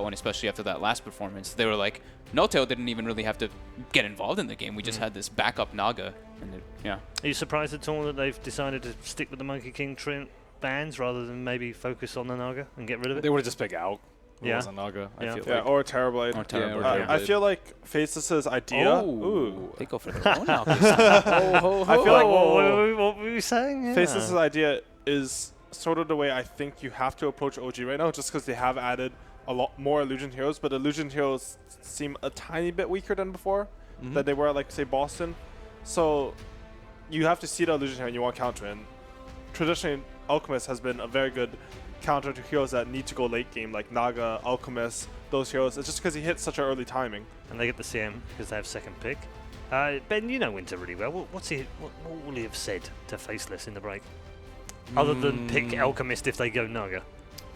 one, especially after that last performance. They were like, No-Tail didn't even really have to get involved in the game. We just had this backup Naga. And yeah. Are you surprised at all that they've decided to stick with the Monkey King bans rather than maybe focus on the Naga and get rid of it? They would have just picked out. Yeah. Was a Naga, I feel Yeah, like. or Terrorblade. Or Terrorblade. I feel like Faceless's idea. Oh, they go for their own alchemy. I feel like what were we saying? Yeah. Faceless's idea is sort of the way I think you have to approach OG right now, just because they have added a lot more Illusion Heroes, but Illusion Heroes seem a tiny bit weaker than before, than they were at, like, say, Boston. So you have to see the Illusion Hero and you want to counter it. And traditionally, Alchemist has been a very good counter to heroes that need to go late game, like Naga, Alchemist, those heroes. It's just because he hits such an early timing. And they get the CM because they have second pick. Ben, you know Winter really well. What will he have said to Faceless in the break? Other than pick Alchemist if they go Naga?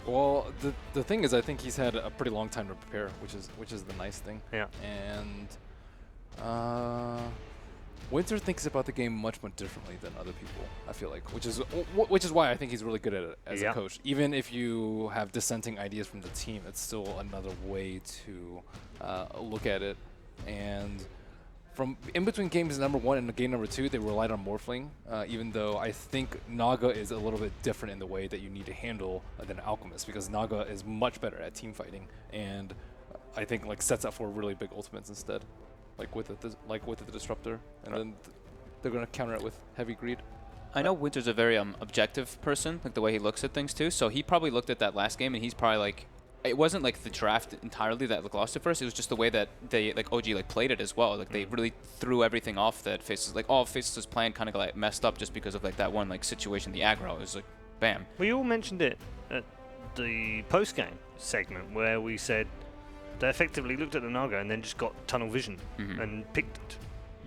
Well, the thing is, I think he's had a pretty long time to prepare, which is the nice thing. Yeah. And Winter thinks about the game much differently than other people, I feel like, which is why I think he's really good at it as a coach. Even if you have dissenting ideas from the team, it's still another way to look at it. And from in between games number 1 and game number 2, they relied on Morphling, even though I think Naga is a little bit different in the way that you need to handle than Alchemist, because Naga is much better at team fighting, and I think like sets up for really big ultimates instead. Like with the Disruptor, and then they're going to counter it with Heavy Greed. I know Winter's a very objective person, like the way he looks at things too. So he probably looked at that last game and he's probably like, it wasn't like the draft entirely that lost it first. It was just the way that they OG played it as well. Like they really threw everything off that Faceless, like all Faceless' plan kind of like messed up just because of like that one like situation, the aggro. It was like, bam. We all mentioned it at the post game segment where we said they effectively looked at the Naga and then just got tunnel vision and picked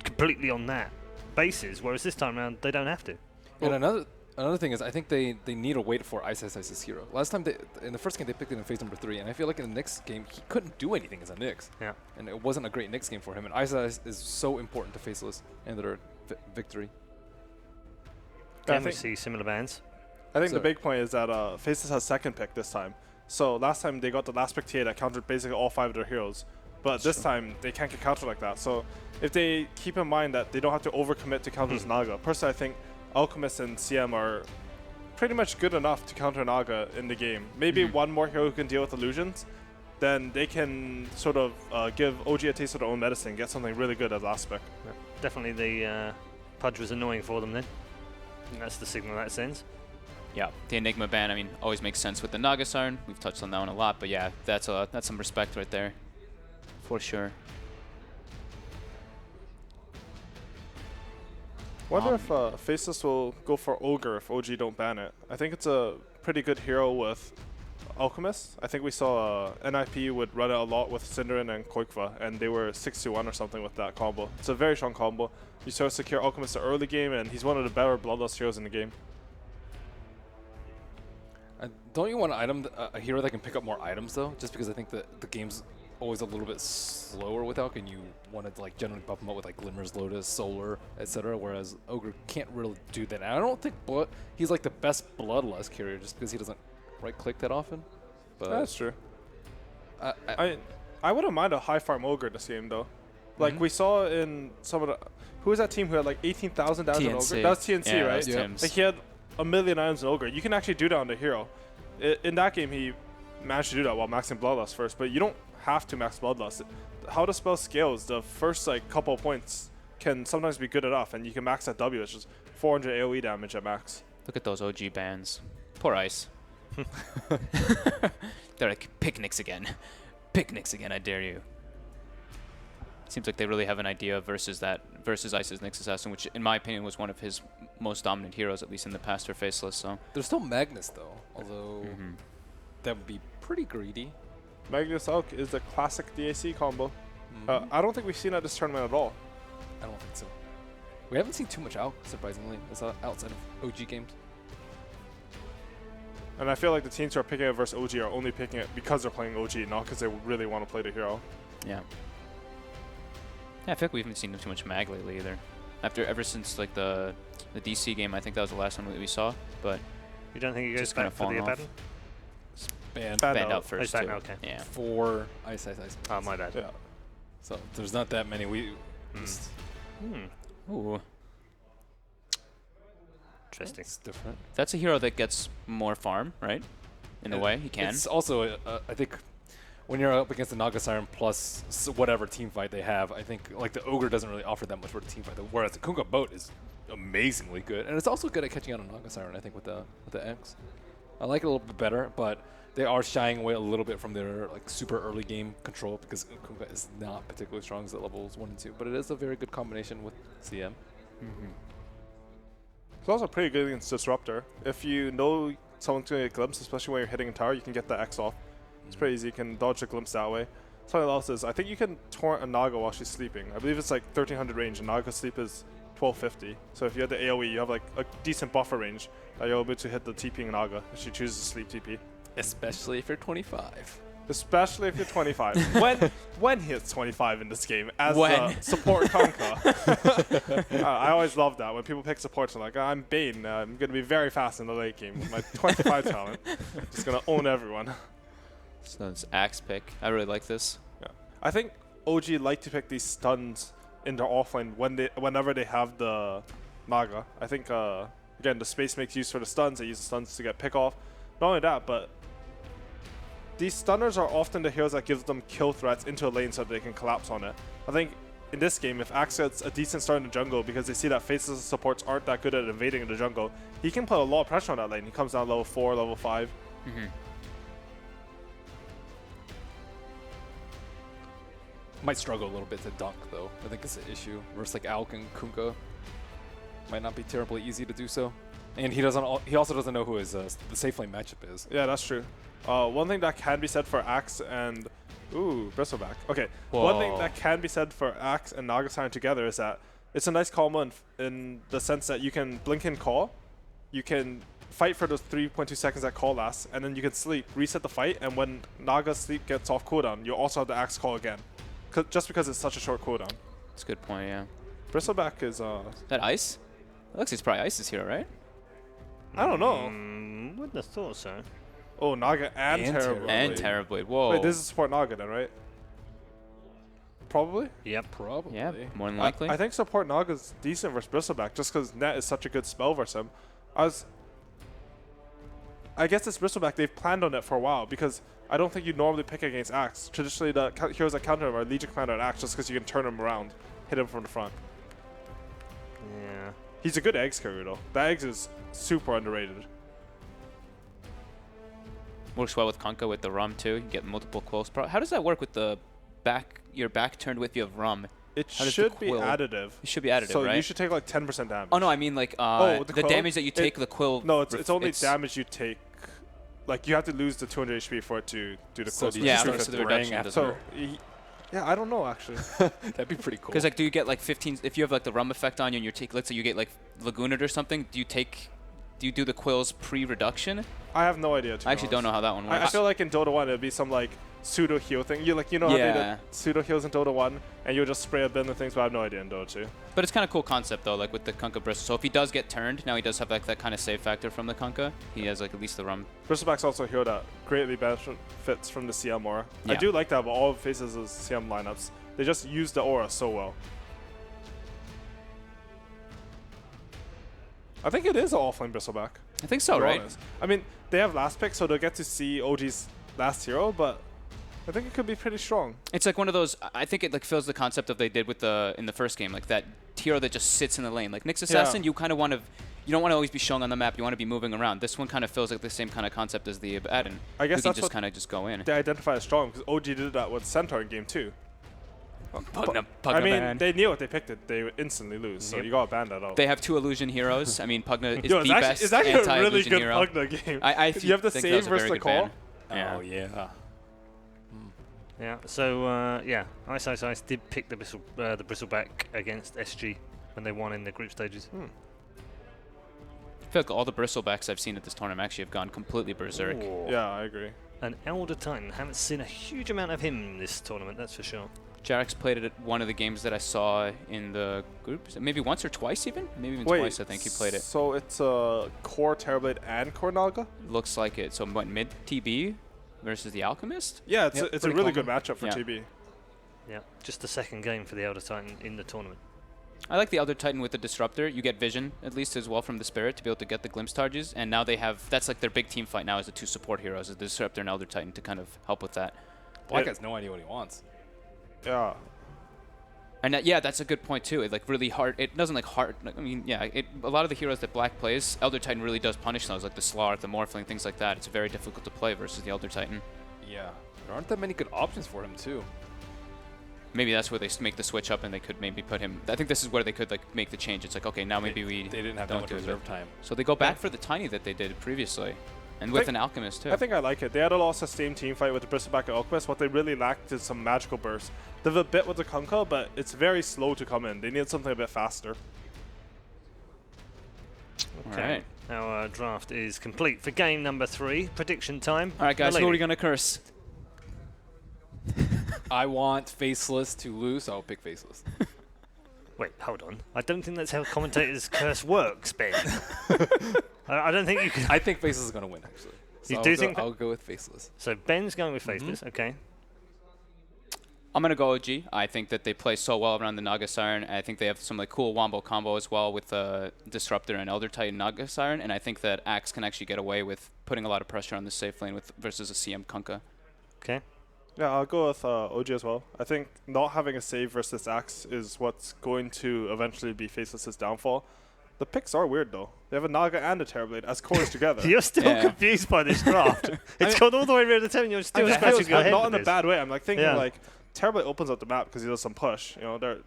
completely on that basis, whereas this time around they don't have to. And another thing is, I think they need to wait for Ice's hero. Last time, in the first game, they picked it in phase number 3, and I feel like in the Nyx game, he couldn't do anything as a Nyx. Yeah. And it wasn't a great Nyx game for him, and Ice is so important to Faceless and their victory. Can we see similar bans? I think the big point is that Faceless has second pick this time. So last time they got the last pick TA that countered basically all 5 of their heroes. But this time they can't get countered like that. So if they keep in mind that they don't have to overcommit to counter Naga, personally I think Alchemist and CM are pretty much good enough to counter Naga in the game. Maybe one more hero who can deal with illusions, then they can sort of give OG a taste of their own medicine and get something really good as last pick. Yeah. Definitely the Pudge was annoying for them then. And that's the signal that sends. Yeah, the Enigma ban, I mean, always makes sense with the Naga Siren. We've touched on that one a lot, but yeah, that's some respect right there, for sure. Wonder if Faceless will go for Ogre if OG don't ban it. I think it's a pretty good hero with Alchemist. I think we saw NIP would run it a lot with Cinderin and Koikva, and they were 6-1 or something with that combo. It's a very strong combo. You sort of secure Alchemist the early game, and he's one of the better Bloodlust heroes in the game. Don't you want a hero that can pick up more items though? Just because I think that the game's always a little bit slower with Alch, and you want to like generally buff him up with like Glimmers, Lotus, Solar, etc. Whereas Ogre can't really do that. And I don't think he's like the best Bloodlust carrier just because he doesn't right click that often. But that's true. I wouldn't mind a high farm Ogre this game though. Like we saw in some of the who was that team who had like 18,000 damage on Ogre? That was TNC, right? Yeah. Like he had a million items in Ogre. You can actually do that on the hero. In that game, he managed to do that while maxing Bloodlust first, but you don't have to max Bloodlust. How the spell scales, the first like couple points can sometimes be good enough, and you can max that W, which is 400 AoE damage at max. Look at those OG bans. Poor Ice. They're like, picnics again. Picnics again, I dare you. Seems like they really have an idea versus Ice's Nyx Assassin, which in my opinion was one of his most dominant heroes, at least in the past for Faceless. So there's still Magnus though, although that would be pretty greedy. Magnus Alch is the classic DAC combo. I don't think we've seen that this tournament at all. I don't think so. We haven't seen too much Alch, surprisingly, outside of OG games. And I feel like the teams who are picking it versus OG are only picking it because they're playing OG, not because they really want to play the hero. Yeah. Yeah, I feel like we haven't seen too much mag lately either. Ever since like the DC game, I think that was the last one that we saw. But you don't think he goes back for the Abaddon? banned. Banned out first, Ice too. okay. Yeah. 4 ice. Oh, my bad. Yeah. So there's not that many. Ooh. Interesting. It's different. That's a hero that gets more farm, right? In a way, he can. It's also, I think, when you're up against the Naga Siren plus whatever team fight they have, I think like the Ogre doesn't really offer that much for the team fight. Whereas the Kunga boat is amazingly good, and it's also good at catching out a Naga Siren. I think with the X, I like it a little bit better, but they are shying away a little bit from their like super early game control because Kunga is not particularly strong at levels 1 and 2. But it is a very good combination with CM. It's also pretty good against Disruptor. If you know someone's going to get glimpse, especially when you're hitting a tower, you can get the X off. It's pretty easy. You can dodge a glimpse that way. Something else is, I think you can taunt a Naga while she's sleeping. I believe it's like 1300 range, and Naga sleep is 1250. So if you have the AoE, you have like a decent buffer range that you're able to hit the TPing Naga if she chooses to sleep TP. Especially if you're 25. Especially if you're 25. when he hits 25 in this game as When? support Conka. I always love that when people pick supports and like, I'm Bane, I'm going to be very fast in the late game with my 25 talent. Just going to own everyone. So it's Axe pick. I really like this. Yeah. I think OG like to pick these stuns in their offlane whenever they have the Naga. I think, again, the space makes use for the stuns. They use the stuns to get pick off. Not only that, but these stunners are often the heroes that gives them kill threats into a lane so that they can collapse on it. I think in this game, if Axe gets a decent start in the jungle because they see that Faceless supports aren't that good at invading in the jungle, he can put a lot of pressure on that lane. He comes down level 4, level 5. Might struggle a little bit to dunk though. I think it's an issue. Versus like Alk and Kunka might not be terribly easy to do so. And he also doesn't know who his the safe lane matchup is. Yeah, that's true. One thing that can be said for Axe and Bristleback. Okay. Whoa. One thing that can be said for Axe and Naga Siren together is that it's a nice combo in the sense that you can blink and call, you can fight for those 3.2 seconds that call lasts, and then you can sleep, reset the fight, and when Naga's sleep gets off cooldown, you also have the Axe call again. Just because it's such a short cooldown. That's a good point, yeah. Bristleback is That Ice? It looks like it's probably Ice's hero, right? I don't know. Wouldn't have thought so. Oh, Naga and Terrorblade. And Terrorblade. Whoa. Wait, this is support Naga then, right? Probably? Yep. Probably. Yeah, more than likely. I think support Naga's decent versus Bristleback just because Net is such a good spell versus him. I guess this Bristleback, they've planned on it for a while because I don't think you normally pick against Axe. Traditionally, the heroes that counter him are Legion Commander and Axe just because you can turn him around, hit him from the front. Yeah. He's a good Eggs carrier though. That Eggs is super underrated. Works well with Conka with the Rum too. You can get multiple quills. How does that work with the your back turned with you have Rum? It How does should the be quill- additive. It should be additive, So right? you should take like 10% damage. Oh no, I mean like the the quill? damage that you take the quill. No, it's only damage you take. Like you have to lose the 200 HP for it to do the So quill. do you Yeah, just okay, start so the spraying reduction after? doesn't So, yeah, I don't know actually. That'd be pretty cool. Because like, do you get like 15? If you have like the Rum effect on you, and you take, let's say you get like Lagooned or something, do you do the quills pre-reduction? I have no idea. I actually don't know how that one works. I feel like in Dota 1 it'd be some like pseudo heal thing. You know how they Yeah. did pseudo heals in Dota 1, and you'll just spray a bin of things, but I have no idea in Dota 2. But it's kind of cool concept though, like with the Kunkka Bristle. So if he does get turned, now he does have like that kind of save factor from the Kunkka. He has like at least the Rum. Bristleback's also a hero that greatly benefits from the CM aura. I Yeah. do like that about all Faces' CM lineups. They just use the aura so well. I think it is an offlane Bristleback. I think so, to be right? honest. I mean, they have last pick, so they'll get to see OG's last hero, but I think it could be pretty strong. It's like one of those. I think it like fills the concept of they did with in the first game, like that hero that just sits in the lane. Like Nyx Assassin, you kind of want to. You don't want to always be showing on the map. You want to be moving around. This one kind of feels like the same kind of concept as the Abaddon. I guess who can that's just what kind of just go in. they identify as strong, because OG did that with Centaur in game 2. Pugna I mean, ban. they knew if they picked it, they would instantly lose, so you gotta ban that out. They have 2 illusion heroes. I mean, Pugna is Yo, the best it's actually a really anti-illusion good hero. Pugna game. I you have to think that save was a very versus the good call. ban. Yeah. Oh yeah. Yeah. So yeah, Ice did pick the Bristleback against SG when they won in the group stages. I feel like all the Bristlebacks I've seen at this tournament actually have gone completely berserk. Ooh. Yeah, I agree. An Elder Titan. Haven't seen a huge amount of him this tournament, that's for sure. Jarek's played it at one of the games that I saw in the group. Maybe once or twice even? Maybe even twice I think he played it. So it's Core Terrorblade and Core Naga? Looks like it. So what, mid TB? versus the Alchemist. Yeah, it's, Yep, it's a pretty really common. good matchup for Yeah. TB. Yeah, just the second game for the Elder Titan in the tournament. I like the Elder Titan with the Disruptor. You get vision, at least, as well from the Spirit to be able to get the glimpse charges. And now they have, that's like their big team fight now is the 2 support heroes, the Disruptor and Elder Titan, to kind of help with that. Black has no idea what he wants. Yeah. And yeah, that's a good point too. It like really hard. It doesn't like hard. I mean, yeah, a lot of the heroes that Black plays, Elder Titan really does punish those, like the Slark, the Morphling, things like that. It's very difficult to play versus the Elder Titan. Yeah. There aren't that many good options for him, too. Maybe that's where they make the switch up and they could maybe put him. I think this is where they could like make the change. It's like, okay, now maybe we They didn't have that don't much do it. reserve time. So they go back for the Tiny that they did previously. And with an Alchemist too. I think I like it. They had a lot of sustained team fight with the Bristleback and Alchemist. What they really lacked is some magical bursts. They have a bit with the Kunkka, but it's very slow to come in. They need something a bit faster. Okay. Alright. Our draft is complete for game number 3. Prediction time. Alright guys, who are Milady. we gonna curse? I want Faceless to lose, so I'll pick Faceless. Wait, hold on. I don't think that's how commentators' curse works, Ben. I don't think you can. I think Faceless is going to win, actually. So You I'll do go, think that- I'll go with Faceless. So Ben's going with Faceless. Okay. I'm gonna go OG. I think that they play so well around the Naga Siren. I think they have some like cool wombo combo as well with Disruptor and Elder Titan Naga Siren. And I think that Axe can actually get away with putting a lot of pressure on the safe lane with versus a CM Kunkka. Okay. Yeah, I'll go with OG as well. I think not having a save versus Axe is what's going to eventually be Faceless's downfall. The picks are weird though. They have a Naga and a Terrorblade as cores together. You're still Yeah. confused by this draft. It's gone all the way around the 10. You're still I just scratching feel your head. not with in a this. bad way. I'm like thinking Yeah. like Terrorblade opens up the map because he does some push. You know,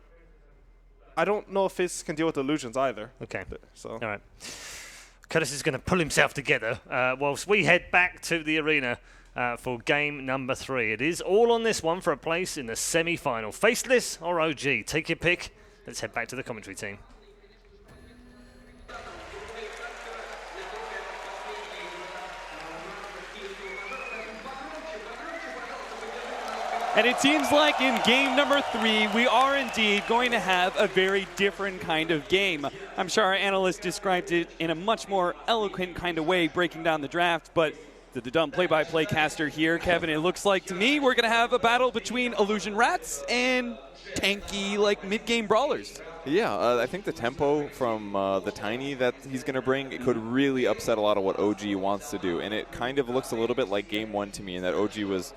I don't know if Faceless can deal with illusions either. Okay. So All right. Curtis is going to pull himself together whilst we head back to the arena for game number 3. It is all on this one for a place in the semi-final. Faceless or OG? Take your pick. Let's head back to the commentary team. And it seems like in game number 3, we are indeed going to have a very different kind of game. I'm sure our analyst described it in a much more eloquent kind of way, breaking down the draft, but the dumb play-by-play caster here, Kevin, it looks like to me we're going to have a battle between Illusion Rats and tanky, like, mid-game brawlers. Yeah, I think the tempo from the Tiny that he's going to bring, it could really upset a lot of what OG wants to do. And it kind of looks a little bit like game 1 to me, in that OG was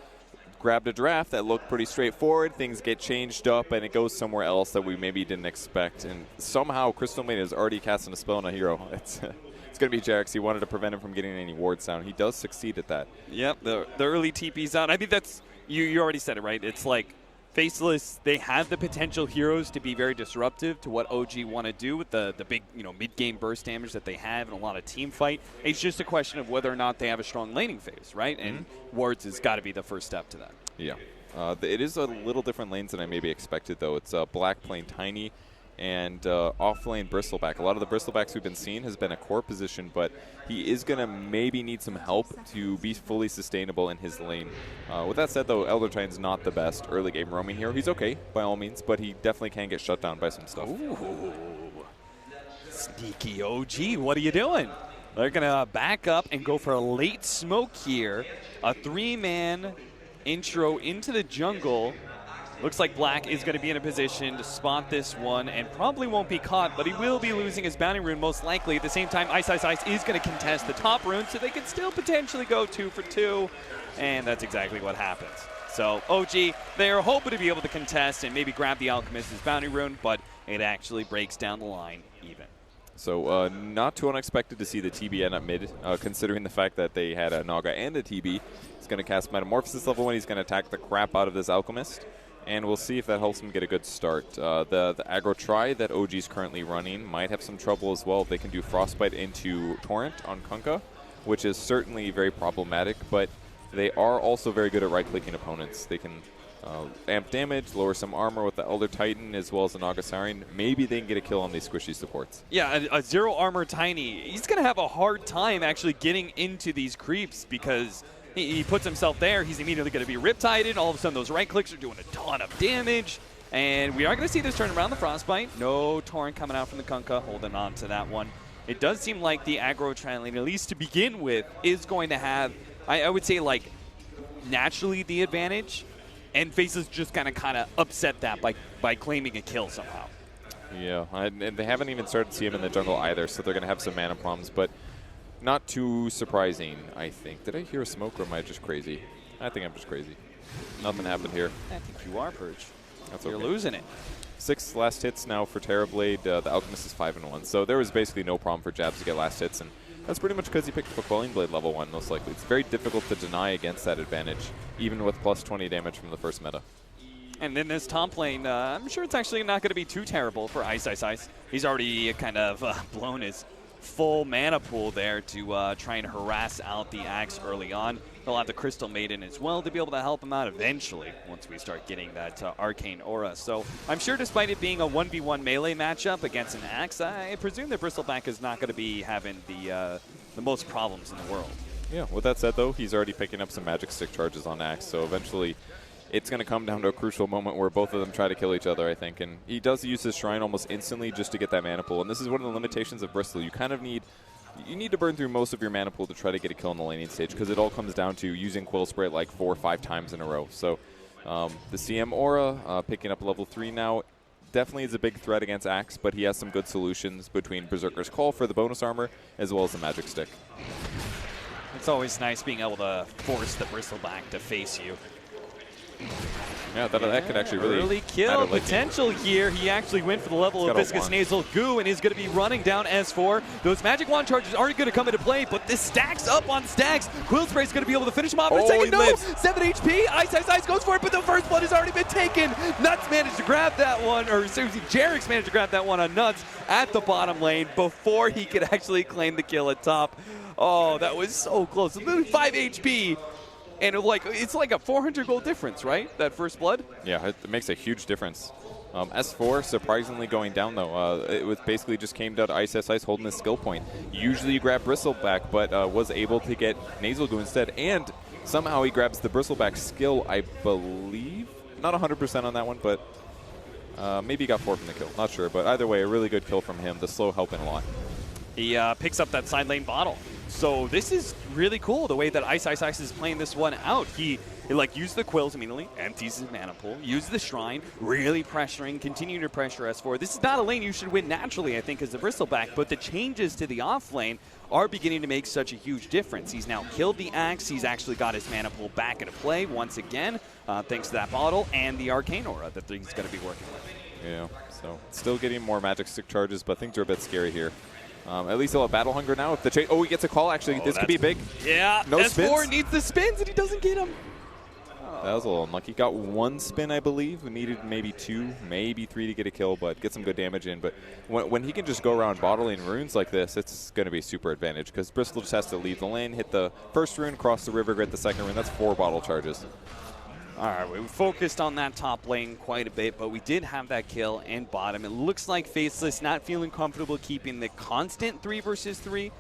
grabbed a draft that looked pretty straightforward, things get changed up, and it goes somewhere else that we maybe didn't expect. And somehow Crystal Maiden is already casting a spell on a hero. It's going to be Jarex. He wanted to prevent him from getting any wards down. He does succeed at that. Yep, the early TP's out. I mean, that's, you already said it, right? It's like Faceless, they have the potential heroes to be very disruptive to what OG want to do with the big, mid-game burst damage that they have and a lot of team fight. It's just a question of whether or not they have a strong laning phase, right? And wards has got to be the first step to that. Yeah. It is a little different lanes than I maybe expected, though. It's Black playing Tiny and off-lane Bristleback. A lot of the Bristlebacks we've been seeing has been a core position, but he is going to maybe need some help to be fully sustainable in his lane. With that said, though, Elder Titan's not the best early-game roaming hero. He's okay, by all means, but he definitely can get shut down by some stuff. Ooh. Sneaky OG, what are you doing? They're going to back up and go for a late smoke here. A 3-man intro into the jungle. Looks like Black is going to be in a position to spot this one and probably won't be caught, but he will be losing his bounty rune most likely. At the same time, Ice is going to contest the top rune, so they can still potentially go 2 for 2, and that's exactly what happens. So OG, they're hoping to be able to contest and maybe grab the Alchemist's bounty rune, but it actually breaks down the line even. So not too unexpected to see the TB end up mid, considering the fact that they had a Naga and a TB. He's going to cast Metamorphosis level 1. He's going to attack the crap out of this Alchemist. And we'll see if that helps him get a good start. The aggro try that OG is currently running might have some trouble as well. They can do Frostbite into Torrent on Kunkka, which is certainly very problematic, but they are also very good at right-clicking opponents. They can amp damage, lower some armor with the Elder Titan as well as the Naga Siren. Maybe they can get a kill on these squishy supports. Yeah, a 0 armor Tiny. He's going to have a hard time actually getting into these creeps because he puts himself there. He's immediately going to be riptided. All of a sudden, those right clicks are doing a ton of damage. And we are going to see this turn around the Frostbite. No Torrent coming out from the Kunkka, holding on to that one. It does seem like the aggro trend lane, at least to begin with, is going to have, I would say, like, naturally the advantage, and Faceless just kind of upset that by claiming a kill somehow. Yeah, and they haven't even started to see him in the jungle either, so they're going to have some mana problems, but not too surprising, I think. Did I hear a smoke, or am I just crazy? I think I'm just crazy. Nothing happened here. I think you are, Purge. That's You're okay. losing it. 6 last hits now for Terrorblade. The Alchemist is 5-1, so there was basically no problem for Jabs to get last hits, and that's pretty much because he picked up a Quelling Blade level 1, most likely. It's very difficult to deny against that advantage, even with plus 20 damage from the first meta. And then this top lane, I'm sure it's actually not going to be too terrible for Ice. He's already kind of blown his full mana pool there to try and harass out the Axe early on. They'll have the Crystal Maiden as well to be able to help him out eventually once we start getting that Arcane Aura. So I'm sure despite it being a 1v1 melee matchup against an Axe, I presume that Bristleback is not going to be having the most problems in the world. Yeah, with that said, though, he's already picking up some Magic Stick charges on Axe, so eventually it's going to come down to a crucial moment where both of them try to kill each other, I think. And he does use his Shrine almost instantly just to get that mana pool. And this is one of the limitations of Bristol. You kind of need to burn through most of your mana pool to try to get a kill in the laning stage, because it all comes down to using Quill Spray like 4 or 5 times in a row. So the CM Aura, picking up level 3 now, definitely is a big threat against Axe, but he has some good solutions between Berserker's Call for the bonus armor, as well as the Magic Stick. It's always nice being able to force the Bristleback to face you. Yeah, that could actually really early kill potential here. He actually went for the level of Viscous Nasal Goo and is going to be running down S4. Those Magic Wand charges aren't going to come into play, but this stacks up on stacks. Quill Spray is going to be able to finish him off in a second. No! Lives. 7 HP. Ice goes for it, but the first blood has already been taken. Nuts managed to grab that one, or Jarix managed to grab that one on Nuts at the bottom lane before he could actually claim the kill at top. Oh, that was so close. Literally 5 HP. And it's like a 400 gold difference, right? That first blood? Yeah, it makes a huge difference. S4 surprisingly going down, though. It was basically just came down to Ice holding his skill point. Usually you grab Bristleback, but was able to get Nasal Goo instead. And somehow he grabs the Bristleback skill, I believe. Not 100% on that one, but maybe he got 4 from the kill. Not sure, but either way, a really good kill from him. The slow helping a lot. He picks up that side lane bottle. So this is really cool, the way that Ice is playing this one out. He used the Quills immediately, empties his mana pool, used the Shrine, really pressuring, continuing to pressure S4. This is not a lane you should win naturally, I think, as the Bristleback, but the changes to the off lane are beginning to make such a huge difference. He's now killed the Axe. He's actually got his mana pool back into play once again, thanks to that bottle and the Arcane Aura that he's going to be working with. Yeah, so still getting more Magic Stick charges, but things are a bit scary here. At least he'll have Battle Hunger now. If the he gets a call, actually. This could be big. Yeah, no S4 spins. needs the spins, and he doesn't get them. That was a little unlucky. Got 1 spin, I believe. We needed maybe 2, maybe 3 to get a kill, but get some good damage in. But when he can just go around bottling runes like this, it's going to be a super advantage, because Bristol just has to leave the lane, hit the first rune, cross the river, get the second rune. That's 4 bottle charges. All right, we focused on that top lane quite a bit, but we did have that kill and bottom. It looks like Faceless not feeling comfortable keeping the constant 3 versus 3.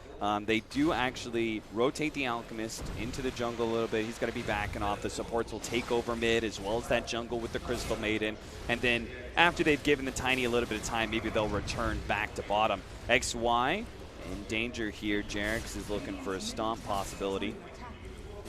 They do actually rotate the Alchemist into the jungle a little bit. He's going to be backing off. The supports will take over mid, as well as that jungle with the Crystal Maiden. And then after they've given the Tiny a little bit of time, maybe they'll return back to bottom. XY in danger here. Jarix is looking for a stomp possibility.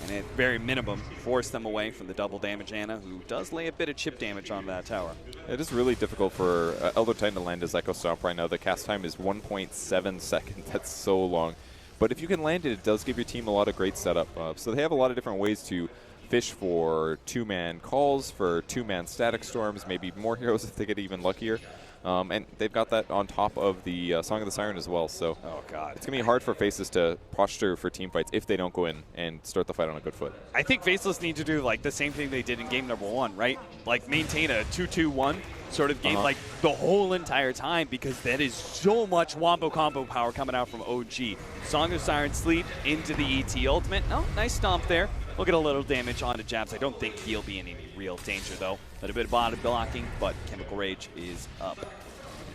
And at very minimum, force them away from the double damage Ana, who does lay a bit of chip damage on that tower. It is really difficult for Elder Titan to land his Echo Stomp right now. The cast time is 1.7 seconds. That's so long. But if you can land it, it does give your team a lot of great setup. So they have a lot of different ways to fish for 2-man calls, for 2-man static storms, maybe more heroes if they get even luckier. And they've got that on top of the Song of the Siren as well. So it's going to be hard for Faceless to posture for team fights if they don't go in and start the fight on a good foot. I think Faceless need to do the same thing they did in game number 1, right? Maintain a 2-2-1 sort of game the whole entire time, because that is so much wombo combo power coming out from OG. Song of Siren Sleep into the ET ultimate. No, nice stomp there. We'll get a little damage onto Jabs. I don't think he'll be in any real danger, though. A little bit of bottom blocking, but Chemical Rage is up.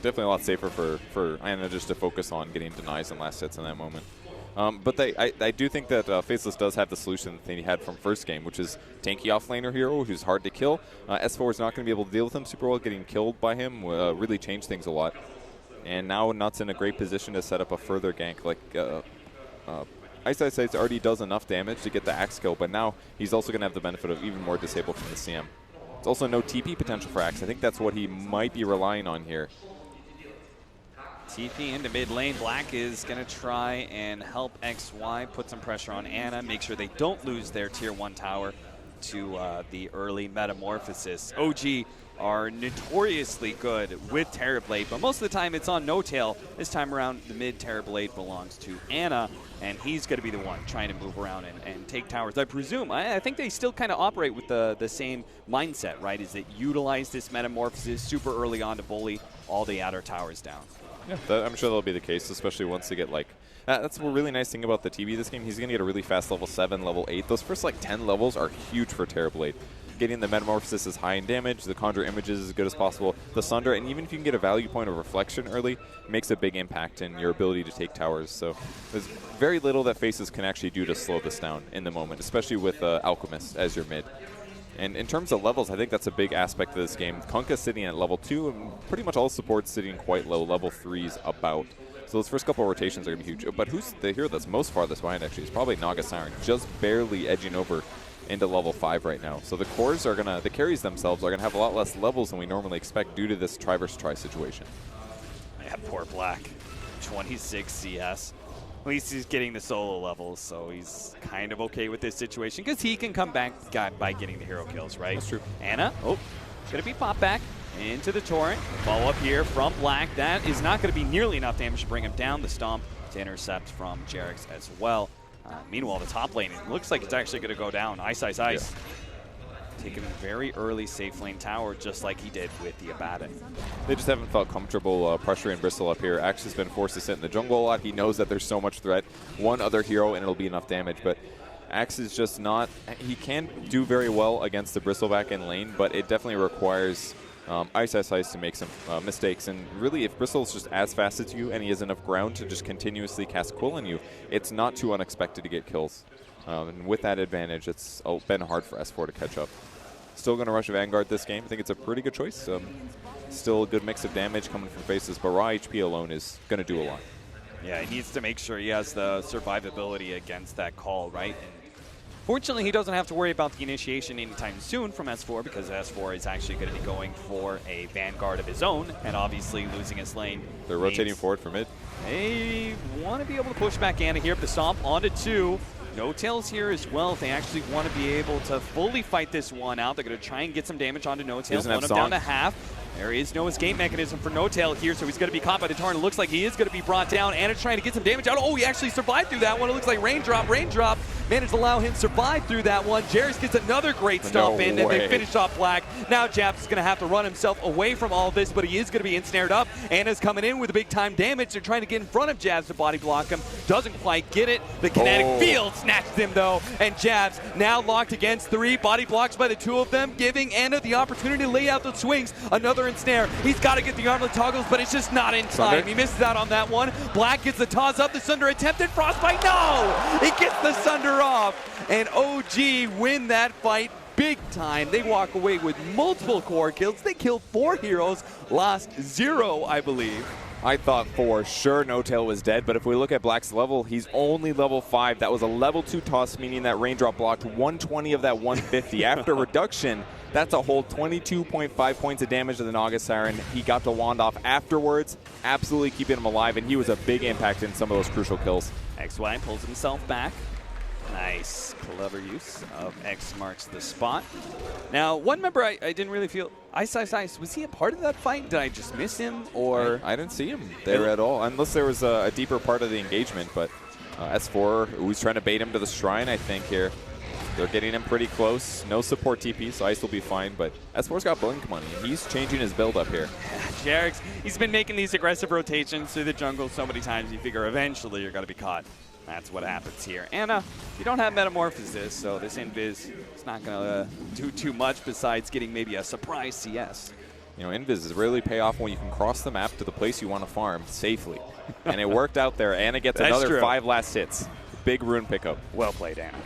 Definitely a lot safer for Ana just to focus on getting denies and last hits in that moment. But I do think that Faceless does have the solution that he had from first game, which is tanky offlaner hero who's hard to kill. S4 is not going to be able to deal with him super well. Getting killed by him really changed things a lot. And now Nuts in a great position to set up a further gank. Ice Ice already does enough damage to get the Axe kill, but now he's also going to have the benefit of even more disable from the CM. It's also no TP potential for Axe. I think that's what he might be relying on here. TP into mid lane. Black is going to try and help XY, put some pressure on Ana, make sure they don't lose their tier 1 tower to the early Metamorphosis. OG are notoriously good with Terrorblade, but most of the time it's on No Tail. This time around, the mid Terrorblade belongs to Ana, and he's going to be the one trying to move around and take towers. I presume, I think they still kind of operate with the same mindset, right? Is that utilize this Metamorphosis super early on to bully all the outer towers down. Yeah, I'm sure that'll be the case, especially once they get like... that's a really nice thing about the TB this game. He's going to get a really fast level 7, level 8. Those first like 10 levels are huge for Terrorblade. Getting the Metamorphosis is high in damage, the Conjure Images as good as possible, the Sunder, and even if you can get a value point of Reflection early, makes a big impact in your ability to take towers. So there's very little that Faces can actually do to slow this down in the moment, especially with Alchemist as your mid. And in terms of levels, I think that's a big aspect of this game. Kunkka sitting at level 2, and pretty much all supports sitting quite low, level 3s about. So those first couple of rotations are going to be huge. But who's the hero that's most farthest behind, actually? It's probably Naga Siren, just barely edging over into level 5 right now. So the cores are going to, the carries themselves are going to have a lot less levels than we normally expect due to this try versus try situation. Yeah, poor Black. 26 CS. At least he's getting the solo levels, so he's kind of okay with this situation because he can come back by getting the hero kills, right? That's true. Ana, going to be popped back into the torrent. Follow up here from Black. That is not going to be nearly enough damage to bring him down. The stomp to intercept from Jerix as well. Meanwhile, the top lane, it looks like it's actually going to go down. Ice. Yeah. Taking a very early safe lane tower, just like he did with the Abaddon. They just haven't felt comfortable pressuring Bristol up here. Axe has been forced to sit in the jungle a lot. He knows that there's so much threat. One other hero and it'll be enough damage, but Axe is just not... He can do very well against the Bristleback in lane, but it definitely requires Ice to make some mistakes. And really, if Bristle's just as fast as you and he has enough ground to just continuously cast Quill on you, it's not too unexpected to get kills. And with that advantage, it's been hard for S4 to catch up. Still going to rush Vanguard this game. I think it's a pretty good choice. Still a good mix of damage coming from Faces, but raw HP alone is going to do a lot. Yeah, he needs to make sure he has the survivability against that call, right? And fortunately, he doesn't have to worry about the initiation anytime soon from S4 because S4 is actually going to be going for a Vanguard of his own and obviously losing his lane. They're rotating forward for mid. They want to be able to push back Ana here, but the stomp onto 2. No Tails here as well if they actually want to be able to fully fight this one out. They're going to try and get some damage onto No Tails. One him down to half. There is no escape mechanism for No Tail here, so he's going to be caught by the Torrent. It looks like he is going to be brought down. Ana's trying to get some damage out. Oh, he actually survived through that one. It looks like Raindrop. Managed to allow him to survive through that one. Jerix gets another great stomp in, and they finish off Black. Now Japs is going to have to run himself away from all of this, but he is going to be ensnared up. Ana's coming in with a big time damage. They're trying to get in front of Jabs to body block him. Doesn't quite get it. The kinetic field snatches him, though, and Jabs now locked against 3. Body blocks by the 2 of them, giving Ana the opportunity to lay out the swings. Another ensnare. He's got to get the armlet toggles, but it's just not in time. Sunder. He misses out on that one. Black gets the toss up. The Sunder attempted. Frostbite, no! He gets the Sunder off. And OG win that fight big time. They walk away with multiple core kills. They killed 4 heroes, lost 0, I believe. I thought for sure No Tail was dead, but if we look at Black's level, he's only level 5. That was a level 2 toss, meaning that Raindrop blocked 120 of that 150. After reduction, that's a whole 22.5 points of damage to the Naga Siren. He got the wand off afterwards, absolutely keeping him alive, and he was a big impact in some of those crucial kills. XY pulls himself back. Nice, clever use of X marks the spot. Now, one member I didn't really feel, Ice, was he a part of that fight? Did I just miss him, or? I didn't see him there at all, unless there was a deeper part of the engagement, but S4, who's trying to bait him to the shrine, I think, here. They're getting him pretty close. No support TP, so Ice will be fine, but S4's got blink money. He's changing his build up here. Jerix, he's been making these aggressive rotations through the jungle so many times, you figure eventually you're going to be caught. That's what happens here. Ana, you don't have Metamorphosis, so this Invis is not going to do too much besides getting maybe a surprise CS. You know, Invis is really pay off when you can cross the map to the place you want to farm safely. And it worked out there. Ana gets another 5 last hits. Big rune pickup. Well played, Ana.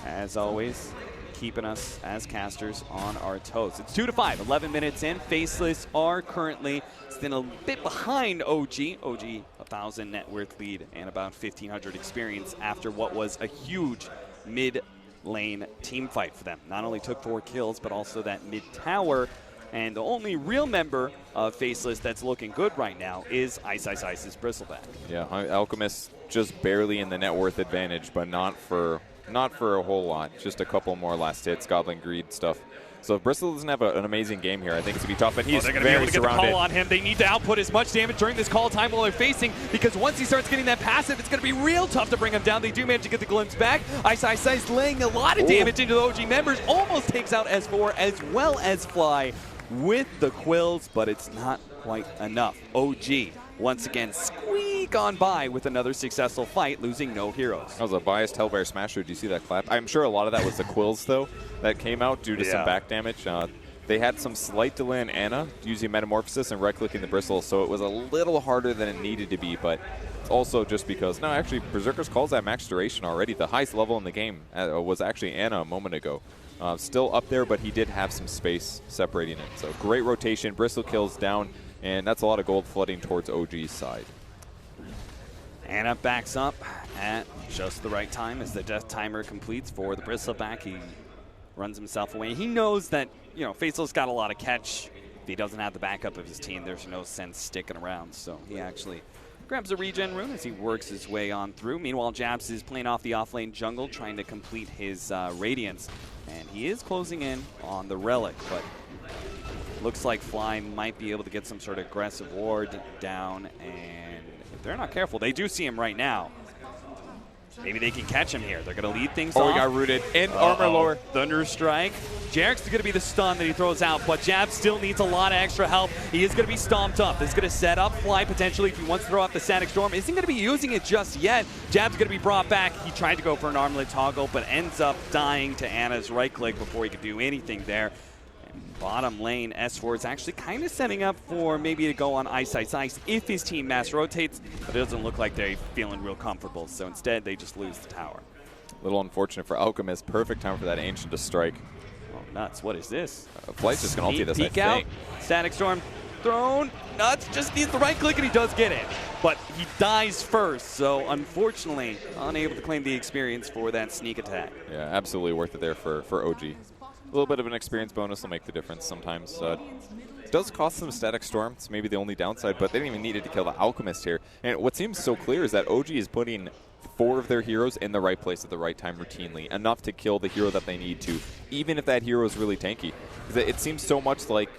As always, keeping us as casters on our toes. It's 2-5, 11 minutes in. Faceless are currently still a bit behind OG. OG, 1,000 net worth lead and about 1,500 experience after what was a huge mid-lane team fight for them. Not only took 4 kills, but also that mid-tower. And the only real member of Faceless that's looking good right now is Ice's Bristleback. Yeah, Alchemist just barely in the net worth advantage, but not for a whole lot. Just a couple more last hits, Goblin Greed stuff. So if Bristol doesn't have an amazing game here, I think it's going to be tough, but he's they're going very to be able to get the surrounded. call on him. They need to output as much damage during this call time while they're facing, because once he starts getting that passive, it's going to be real tough to bring him down. They do manage to get the glimpse back. Ice laying a lot of damage into the OG members. Almost takes out S4 as well as Fly with the quills, but it's not quite enough. OG once again squeak on by with another successful fight, losing no heroes. That was a biased Hellbear Smasher. Did you see that clap? I'm sure a lot of that was the quills, though, that came out due to some back damage. They had some slight delay in Ana using Metamorphosis and right-clicking the Bristle, so it was a little harder than it needed to be, but also just because, no, actually, Berserker's calls that max duration already. The highest level in the game was actually Ana a moment ago. Still up there, but he did have some space separating it. So great rotation, Bristle kills down, and that's a lot of gold flooding towards OG's side. Ana backs up at just the right time as the death timer completes for the Bristleback. He runs himself away. He knows that, you know, Faceless got a lot of catch. If he doesn't have the backup of his team, there's no sense sticking around. So he actually grabs a regen rune as he works his way on through. Meanwhile, Jabs is playing off the offlane jungle, trying to complete his Radiance. And he is closing in on the Relic, but looks like Fly might be able to get some sort of aggressive ward down. And if they're not careful, they do see him right now. Maybe they can catch him here. They're going to lead things off. Oh, he got rooted. And armor lower. Thunder Strike. Jarek's going to be the stun that he throws out, but Jab still needs a lot of extra help. He is going to be stomped up. This is going to set up Fly potentially if he wants to throw out the Static Storm. Isn't going to be using it just yet. Jab's going to be brought back. He tried to go for an armlet toggle, but ends up dying to Ana's right click before he could do anything there. Bottom lane, S4 is actually kind of setting up for maybe to go on Ice if his team mass rotates, but it doesn't look like they're feeling real comfortable, so instead they just lose the tower. A little unfortunate for Alchemist. Perfect time for that Ancient to strike. Oh, nuts. What is this? Flight's just going to ulti this, I peek out. think. Static Storm thrown. Nuts just needs the right click and he does get it. But he dies first, so unfortunately unable to claim the experience for that sneak attack. Yeah, absolutely worth it there for OG. A little bit of an experience bonus will make the difference sometimes. It does cost them Static Storm. It's maybe the only downside, but they didn't even need it to kill the Alchemist here. And what seems so clear is that OG is putting 4 of their heroes in the right place at the right time routinely, enough to kill the hero that they need to, even if that hero is really tanky. It seems so much like,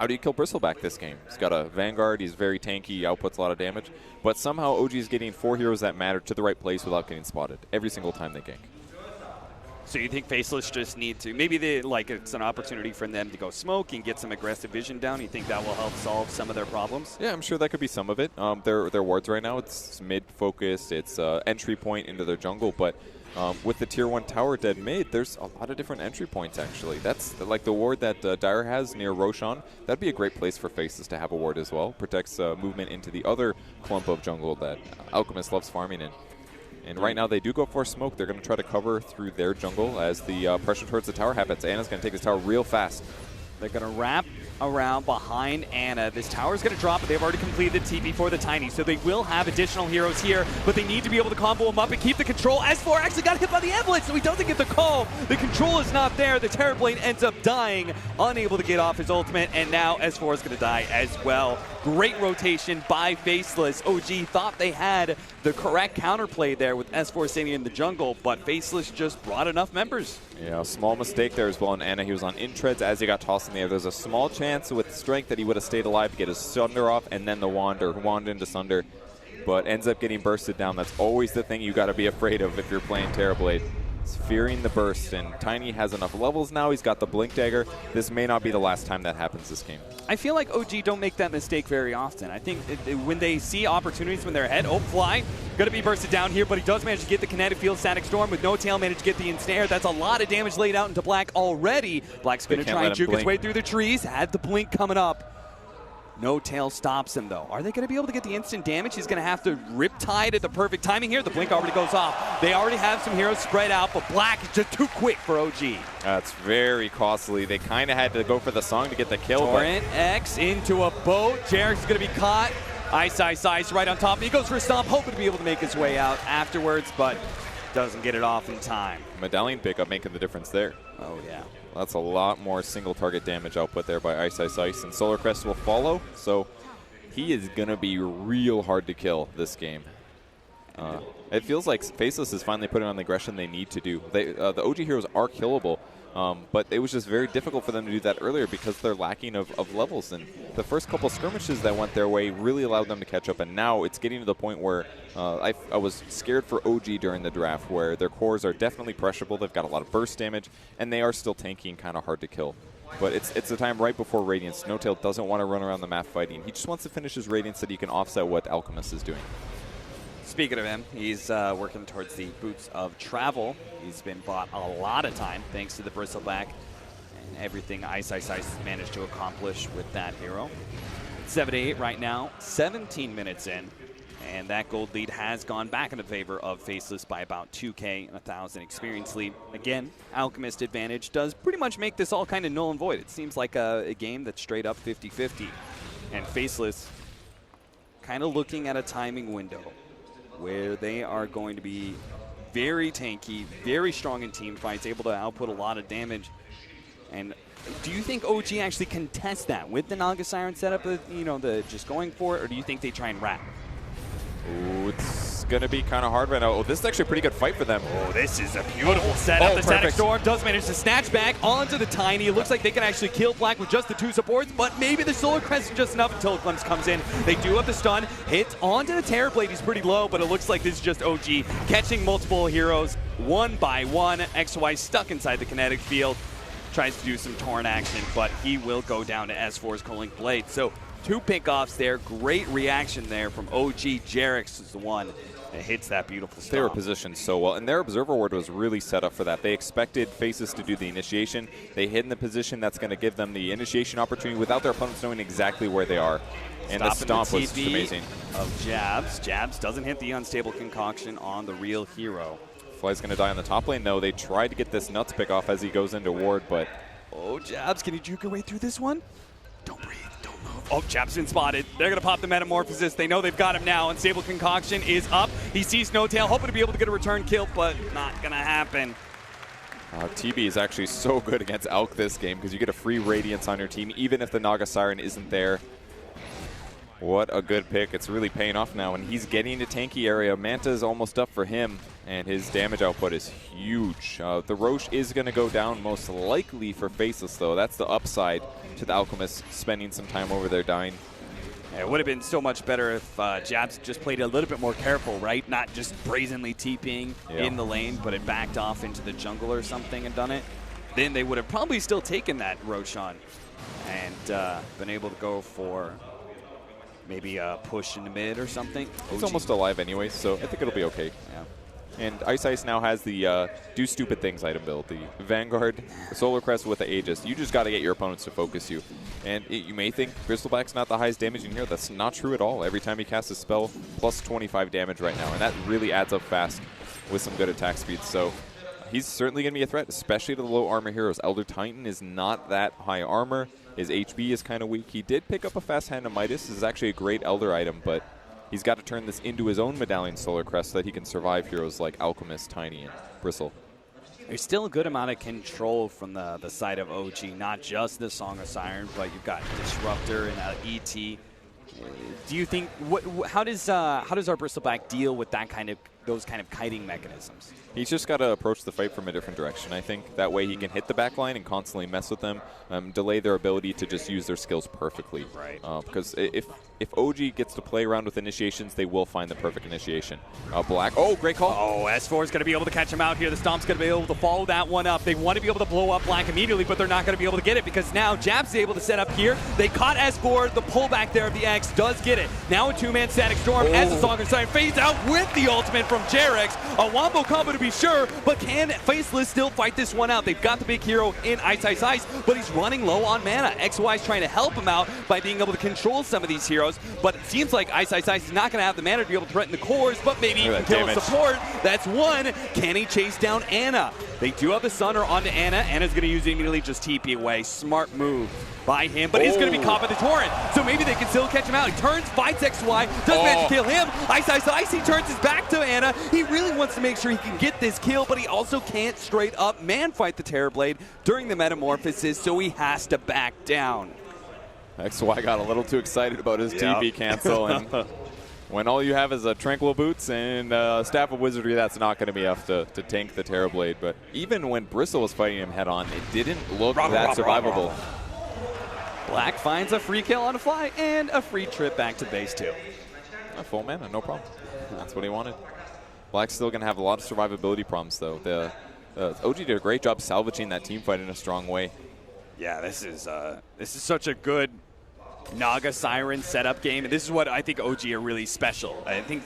how do you kill Bristleback this game? He's got a Vanguard, he's very tanky, he outputs a lot of damage, but somehow OG is getting 4 heroes that matter to the right place without getting spotted every single time they gank. So you think Faceless just need to, maybe it's an opportunity for them to go smoke and get some aggressive vision down? You think that will help solve some of their problems? Yeah, I'm sure that could be some of it. Their wards right now, it's mid-focus, it's entry point into their jungle, but with the tier 1 tower dead mid, there's a lot of different entry points actually. That's like the ward that Dire has near Roshan. That'd be a great place for Faceless to have a ward as well. Protects movement into the other clump of jungle that Alchemist loves farming in. And right now they do go for smoke. They're going to try to cover through their jungle as the pressure towards the tower happens. Ana's going to take this tower real fast. They're going to wrap around behind Ana. This tower's going to drop, but they've already completed the TP for the Tiny, so they will have additional heroes here, but they need to be able to combo them up and keep the control. S4 actually got hit by the ambulance, so he doesn't get the call. The control is not there. The Terrorblade ends up dying, unable to get off his ultimate, and now S4 is going to die as well. Great rotation by Faceless. OG thought they had the correct counterplay there with S4 sitting in the jungle, but Faceless just brought enough members. Yeah, a small mistake there as well in Ana. He was on intreads as he got tossed in the air. There's a small chance with strength that he would have stayed alive to get his Sunder off and then the wand into Sunder, but ends up getting bursted down. That's always the thing you got to be afraid of if you're playing Terrorblade. It's fearing the burst, and Tiny has enough levels now. He's got the Blink Dagger. This may not be the last time that happens this game. I feel like OG don't make that mistake very often. I think when they see opportunities when they're ahead, Fly, going to be bursted down here, but he does manage to get the Kinetic Field Static Storm with no tail, managed to get the ensnare. That's a lot of damage laid out into Black already. Black's going to try and juke his way through the trees, had the Blink coming up. No Tail stops him, though. Are they going to be able to get the instant damage? He's going to have to Riptide at the perfect timing here. The blink already goes off. They already have some heroes spread out, but Black is just too quick for OG. That's very costly. They kind of had to go for the song to get the kill. Torrent X into a boat. Jarek's going to be caught. Ice right on top. He goes for a stomp, hoping to be able to make his way out afterwards, but doesn't get it off in time. Medallion pickup making the difference there. Oh, yeah. That's a lot more single target damage output there by Ice, and Solar Crest will follow, so he is going to be real hard to kill this game. It feels like Faceless is finally putting on the aggression they need to do. The OG heroes are killable, but it was just very difficult for them to do that earlier because they're lacking of levels. And the first couple skirmishes that went their way really allowed them to catch up. And now it's getting to the point where I was scared for OG during the draft, where their cores are definitely pressurable. They've got a lot of burst damage, and they are still tanky and kind of hard to kill. But it's the time right before Radiance. No-Tail doesn't want to run around the map fighting. He just wants to finish his Radiance so that he can offset what Alchemist is doing. Speaking of him, he's working towards the Boots of Travel. He's been bought a lot of time thanks to the Bristleback and everything Ice has managed to accomplish with that hero. 7-8 right now, 17 minutes in, and that gold lead has gone back in the favor of Faceless by about 2K and 1,000 experience lead. Again, Alchemist advantage does pretty much make this all kind of null and void. It seems like a game that's straight up 50-50, and Faceless kind of looking at a timing window where they are going to be very tanky, very strong in team fights, able to output a lot of damage. And do you think OG actually contests that with the Naga Siren setup, the just going for it, or do you think they try and wrap? Ooh, it's going to be kind of hard right now. Oh, this is actually a pretty good fight for them. Oh, this is a beautiful setup. The Static perfect. Storm does manage to snatch back onto the Tiny. It looks like they can actually kill Black with just the 2 supports, but maybe the Solar Crest is just enough until Glimpse comes in. They do have the stun. Hit onto the Terror Blade. He's pretty low, but it looks like this is just OG catching multiple heroes one by one. XY stuck inside the kinetic field. Tries to do some torrent action, but he will go down to S4's Culling Blade. So 2 pickoffs there. Great reaction there from OG. Jarek's is the one that hits that beautiful stomp. They were positioned so well, and their Observer Ward was really set up for that. They expected Faces to do the initiation. They hit in the position that's going to give them the initiation opportunity without their opponents knowing exactly where they are. And the stomp was just amazing. Of Jabs. Jabs doesn't hit the unstable concoction on the real hero. Fly's going to die on the top lane, though. They tried to get this Nuts pick off as he goes into ward, but... Oh, Jabs, can he juke her way through this one? Don't breathe. Oh, Jab's been spotted. They're going to pop the Metamorphosis. They know they've got him now. Unstable Concoction is up. He sees No-Tail, hoping to be able to get a return kill, but not going to happen. TB is actually so good against Alk this game because you get a free Radiance on your team, even if the Naga Siren isn't there. What a good pick. It's really paying off now, and he's getting to tanky area. Manta is almost up for him, and his damage output is huge. The Roche is going to go down most likely for Faceless, though. That's the upside to the Alchemist spending some time over there dying. Yeah, it would have been so much better if Jabs just played a little bit more careful, right? Not just brazenly TPing in the lane, but it backed off into the jungle or something and done it. Then they would have probably still taken that Roche on and been able to go for maybe a push in the mid or something. It's almost alive anyway, so I think it'll be okay. Yeah. And Ice now has the do stupid things item build, the Vanguard, the Solar Crest with the Aegis. You just got to get your opponents to focus you. And you may think Bristleback's not the highest damage in here. That's not true at all. Every time he casts a spell, plus 25 damage right now. And that really adds up fast with some good attack speed. So he's certainly going to be a threat, especially to the low armor heroes. Elder Titan is not that high armor. His HP is kind of weak. He did pick up a Fast Hand of Midas. This is actually a great Elder item, but he's got to turn this into his own Medallion Solar Crest so that he can survive heroes like Alchemist, Tiny, and Bristle. There's still a good amount of control from the side of OG, not just the Song of Siren, but you've got Disruptor and ET. Do you think how does our Bristleback deal with those kind of kiting mechanisms? He's just got to approach the fight from a different direction, I think. That way he can hit the back line and constantly mess with them, delay their ability to just use their skills perfectly. Right. Because if OG gets to play around with initiations, they will find the perfect initiation. Black, oh, great call. Oh, S4 is going to be able to catch him out here. The Stomp's going to be able to follow that one up. They want to be able to blow up Black immediately, but they're not going to be able to get it because now Jabs is able to set up here. They caught S4. The pullback there of the X does get it. Now a 2-man Static Storm as the Song of Siren fades out with the ultimate from Jarex. A wombo combo to be sure, but can Faceless still fight this one out? They've got the big hero in Ice Ice Ice, but he's running low on mana. XY is trying to help him out by being able to control some of these heroes, but it seems like Ice Ice Ice is not going to have the mana to be able to threaten the cores, but maybe he can kill a support. That's one. Can he chase down Ana? They do have the Sunner onto Ana. Ana's going to use it immediately, just TP away. Smart move by him, but he's going to be caught by the Torrent, so maybe they can still catch him out. He turns, fights XY, doesn't manage to kill him. Ice Ice Ice, he turns his back to Ana. He really wants to make sure he can get this kill, but he also can't straight up man-fight the Terrorblade during the Metamorphosis, so he has to back down. XY got a little too excited about his TP cancel, and when all you have is a Tranquil Boots and Staff of Wizardry, that's not going to be enough to tank the Terrorblade. But even when Bristle was fighting him head-on, it didn't look that survivable. Black finds a free kill on the fly and a free trip back to base 2. A full mana, no problem. That's what he wanted. Black's still going to have a lot of survivability problems, though. The OG did a great job salvaging that team fight in a strong way. Yeah, this is such a good Naga Siren setup game, and this is what I think OG are really special. I think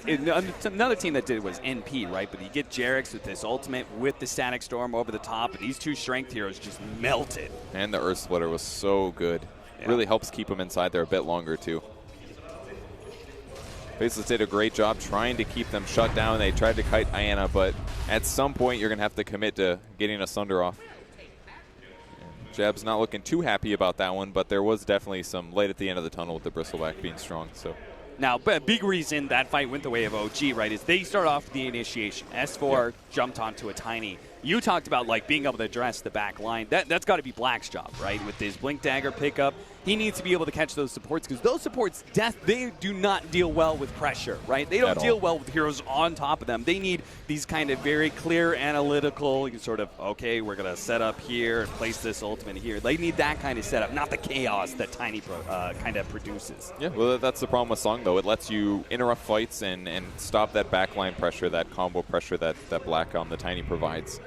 another team that did it was NP, right? But you get Jarex with this ultimate with the Static Storm over the top, and these two strength heroes just melted. And the Earth Splitter was so good. Yeah. Really helps keep them inside there a bit longer, too. Faceless did a great job trying to keep them shut down. They tried to kite Iana, but at some point you're going to have to commit to getting a Sunder off. Jeb's not looking too happy about that one, but there was definitely some light at the end of the tunnel with the Bristleback being strong. So now, a big reason that fight went the way of OG, right, is they start off with the initiation. S4 jumped onto a Tiny. You talked about like being able to address the back line. That's got to be Black's job, right? With his Blink Dagger pickup, he needs to be able to catch those supports, because those supports, they do not deal well with pressure, right? They don't deal well with heroes on top of them. They need these kind of very clear, analytical, sort of, okay, we're going to set up here and place this ultimate here. They need that kind of setup, not the chaos that Tiny kind of produces. Yeah, well, that's the problem with Song, though. It lets you interrupt fights and stop that backline pressure, that combo pressure that Black on the Tiny provides.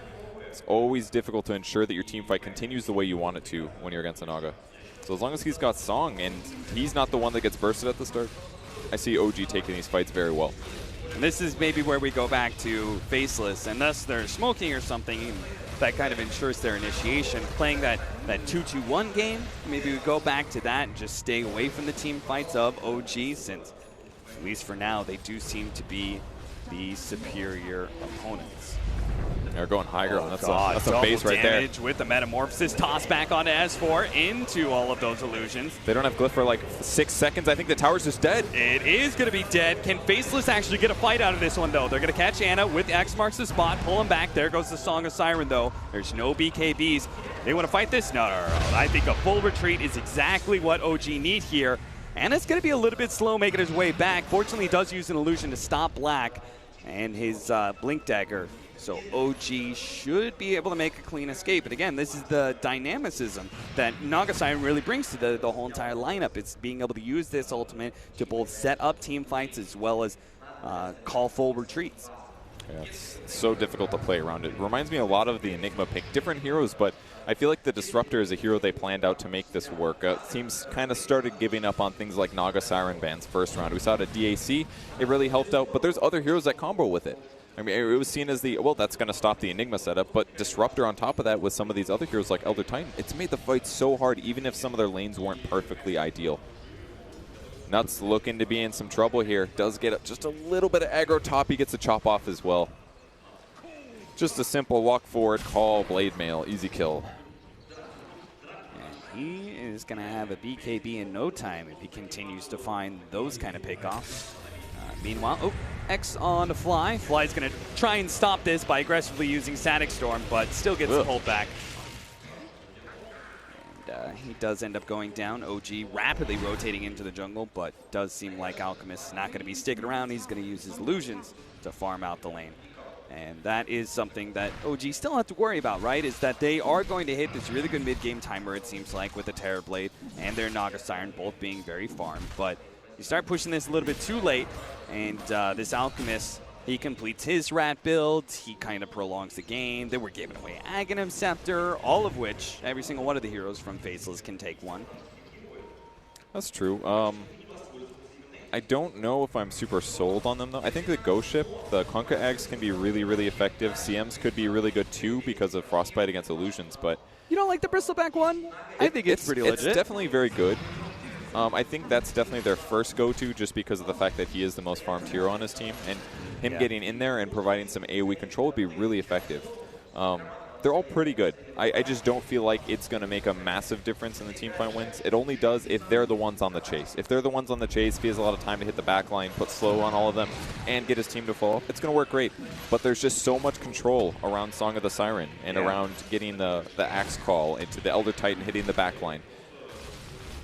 It's always difficult to ensure that your team fight continues the way you want it to when you're against a Naga. So as long as he's got Song and he's not the one that gets bursted at the start, I see OG taking these fights very well. And this is maybe where we go back to Faceless, unless they're smoking or something that kind of ensures their initiation. Playing that 2-2-1 game, maybe we go back to that and just stay away from the team fights of OG, since at least for now they do seem to be the superior opponents. They're going high ground. That's a base right there. With the Metamorphosis, toss back onto S4 into all of those illusions. They don't have Glyph for like 6 seconds. I think the tower's just dead. It is going to be dead. Can Faceless actually get a fight out of this one, though? They're going to catch Ana with X marks the spot, pull him back. There goes the Song of Siren, though. There's no BKBs. They want to fight this? No. I think a full retreat is exactly what OG need here. And it's going to be a little bit slow making his way back. Fortunately, he does use an illusion to stop Black and his Blink Dagger. So OG should be able to make a clean escape. But again, this is the dynamicism that Naga Siren really brings to the whole entire lineup. It's being able to use this ultimate to both set up team fights as well as call full retreats. Yeah, it's so difficult to play around it. Reminds me a lot of the Enigma pick. Different heroes, but I feel like the Disruptor is a hero they planned out to make this work. Teams kind of started giving up on things like Naga Siren bans first round. We saw it at DAC. It really helped out, but there's other heroes that combo with it. I mean, it was seen as well, that's going to stop the Enigma setup, but Disruptor on top of that with some of these other heroes like Elder Titan, it's made the fight so hard, even if some of their lanes weren't perfectly ideal. Nuts looking to be in some trouble here. Does get just a little bit of aggro top. He gets a chop off as well. Just a simple walk forward, call, blade mail, easy kill. And he is going to have a BKB in no time if he continues to find those kind of pickoffs. Meanwhile, X on the Fly. Fly's going to try and stop this by aggressively using Static Storm, but still gets pulled back. And he does end up going down. OG rapidly rotating into the jungle, but does seem like Alchemist is not going to be sticking around. He's going to use his illusions to farm out the lane. And that is something that OG still have to worry about, right? Is that they are going to hit this really good mid-game timer, it seems like, with the Terrorblade and their Naga Siren both being very farmed. But you start pushing this a little bit too late, and this Alchemist, he completes his rat build, he kind of prolongs the game. They were giving away Aghanim Scepter, all of which, every single one of the heroes from Faceless can take one. That's true. I don't know if I'm super sold on them, though. I think the Ghost Ship, the Kunkka eggs can be really, really effective. CMs could be really good, too, because of Frostbite against Illusions, but... You don't like the Bristleback one? I think it's pretty legit. It's definitely very good. I think that's definitely their first go-to just because of the fact that he is the most farmed hero on his team, and him getting in there and providing some AoE control would be really effective. They're all pretty good. I just don't feel like it's going to make a massive difference in the team fight wins. It only does if they're the ones on the chase. If they're the ones on the chase, if he has a lot of time to hit the back line, put slow on all of them, and get his team to fall, it's going to work great. But there's just so much control around Song of the Siren and around getting the Axe Call into the Elder Titan hitting the back line.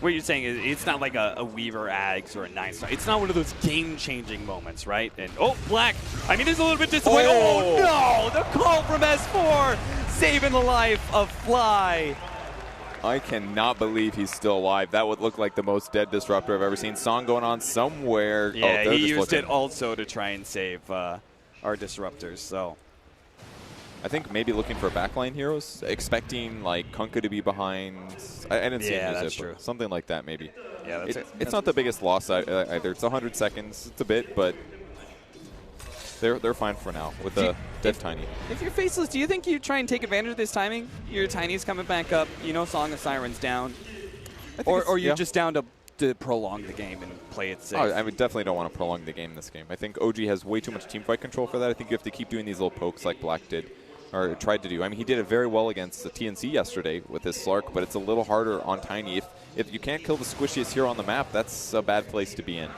What you're saying is it's not like a Weaver Ags or a 9-star. It's not one of those game-changing moments, right? And oh, Black. I mean, it's a little bit disappointing. Oh no! The call from S4 saving the life of Fly. I cannot believe he's still alive. That would look like the most dead disruptor I've ever seen. Song going on somewhere. Yeah, he used it also to try and save our disruptors. So. I think maybe looking for backline heroes, expecting like Kunkka to be behind. I didn't see him use it, but something like that maybe. Yeah, it's not the biggest loss either. It's 100 seconds. It's a bit, but they're fine for now with the dead Tiny. If you're Faceless, do you think you try and take advantage of this timing? Your Tiny's coming back up. You know, Song of Siren's down, or you're just down to prolong the game and play it safe. Oh, I would definitely don't want to prolong the game in this game. I think OG has way too much team fight control for that. I think you have to keep doing these little pokes like Black did. Or tried to do. I mean, he did it very well against the TNC yesterday with his Slark, but it's a little harder on Tiny. If you can't kill the squishiest hero on the map, that's a bad place to be in.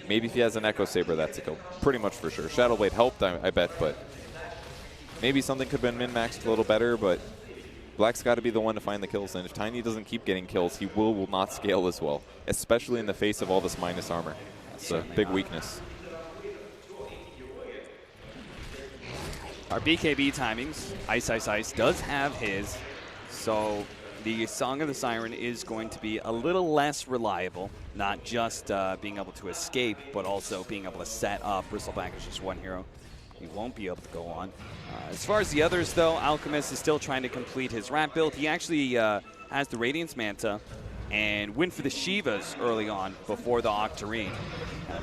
Maybe if he has an Echo Saber, that's a kill. Pretty much for sure. Shadowblade helped, I bet, but maybe something could have been min-maxed a little better, but Black's got to be the one to find the kills, and if Tiny doesn't keep getting kills, he will not scale as well, especially in the face of all this minus armor. That's a big weakness. Our BKB timings, Ice does have his, so the Song of the Siren is going to be a little less reliable, not just being able to escape, but also being able to set up. Bristleback is just one hero. He won't be able to go on. As far as the others, though, Alchemist is still trying to complete his Rat build. He actually has the Radiance Manta and went for the Shivas early on before the Octarine.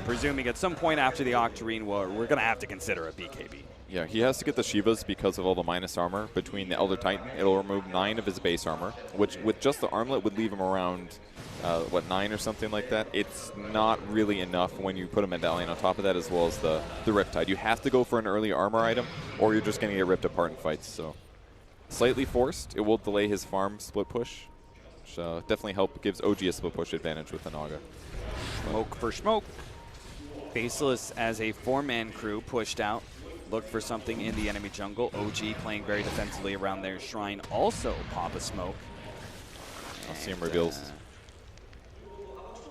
Presuming at some point after the Octarine, we're going to have to consider a BKB. Yeah, he has to get the Shivas because of all the minus armor between the Elder Titan. It'll remove 9 of his base armor, which with just the armlet would leave him around, 9 or something like that. It's not really enough when you put a medallion on top of that as well as the Riptide. You have to go for an early armor item or you're just going to get ripped apart in fights. So slightly forced. It will delay his farm split push, which definitely gives OG a split push advantage with the Naga. Smoke for smoke. Faceless as a 4-man crew pushed out. Look for something in the enemy jungle. OG playing very defensively around their shrine. Also pop a smoke. I'll see him reveals.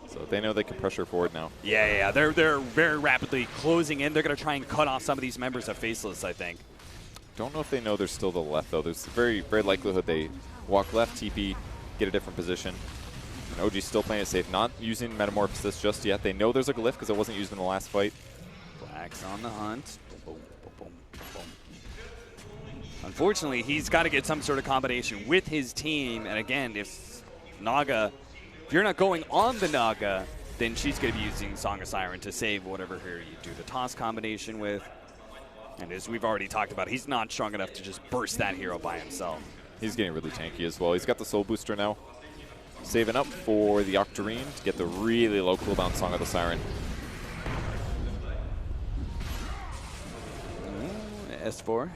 So they know they can pressure forward now. Yeah. They're very rapidly closing in. They're going to try and cut off some of these members of Faceless, I think. Don't know if they know there's still the left, though. There's very likelihood they walk left, TP, get a different position. And OG's still playing it safe, not using Metamorphosis just yet. They know there's a glyph because it wasn't used in the last fight. Black's on the hunt. Unfortunately, he's got to get some sort of combination with his team. And again, if you're not going on the Naga, then she's going to be using Song of Siren to save whatever hero you do the toss combination with. And as we've already talked about, he's not strong enough to just burst that hero by himself. He's getting really tanky as well. He's got the Soul Booster now. Saving up for the Octarine to get the really low cooldown Song of the Siren. S4.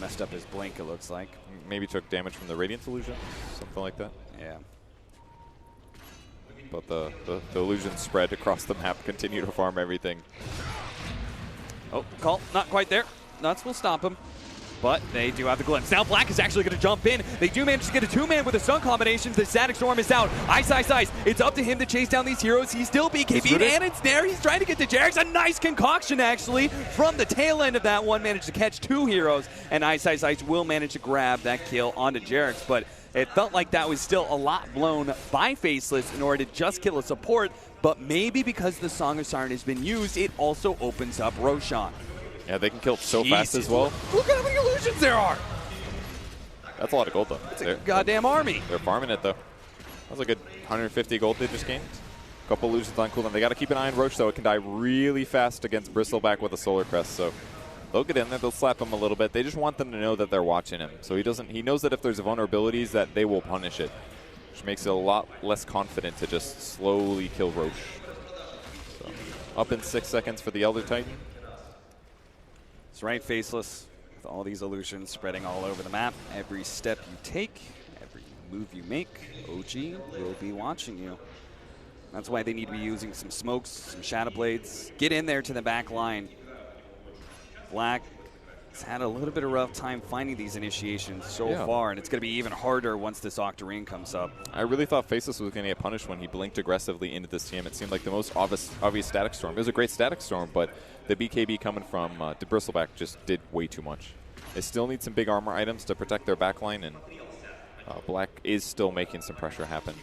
Messed up his blink, it looks like. Maybe took damage from the Radiance Illusion, something like that. Yeah. But the illusions spread across the map, continue to farm everything. Oh, call, not quite there. Nuts will stop him. But they do have the glimpse. Now Black is actually going to jump in. They do manage to get a 2-man with a stun combination. The Static Storm is out. Ice. It's up to him to chase down these heroes. He's still BKB'd and it's there. He's trying to get to Jarek's. A nice concoction, actually, from the tail end of that one. Managed to catch 2 heroes. And Ice will manage to grab that kill onto Jarek's. But it felt like that was still a lot blown by Faceless in order to just kill a support. But maybe because the Song of Siren has been used, it also opens up Roshan. Yeah, they can kill so fast as well. Look at how many illusions there are. That's a lot of gold, though. It's a goddamn army. They're farming it, though. That was a good 150 gold they just gained. Couple illusions on cooldown. They got to keep an eye on Roche, though. It can die really fast against Bristleback with a Solar Crest, so they'll get in there. They'll slap him a little bit. They just want them to know that they're watching him. So he knows that if there's vulnerabilities that they will punish it, which makes it a lot less confident to just slowly kill Roche. So, up in 6 seconds for the Elder Titan. That's right, Faceless. With all these illusions spreading all over the map, every step you take, every move you make, OG will be watching you. That's why they need to be using some smokes, some Shadow Blades. Get in there to the back line. Black has had a little bit of rough time finding these initiations so far, and it's going to be even harder once this Octarine comes up. I really thought Faceless was going to get punished when he blinked aggressively into this team. It seemed like the most obvious static storm. It was a great static storm, but the BKB coming from Bristleback just did way too much. They still need some big armor items to protect their backline, and Black is still making some pressure happen.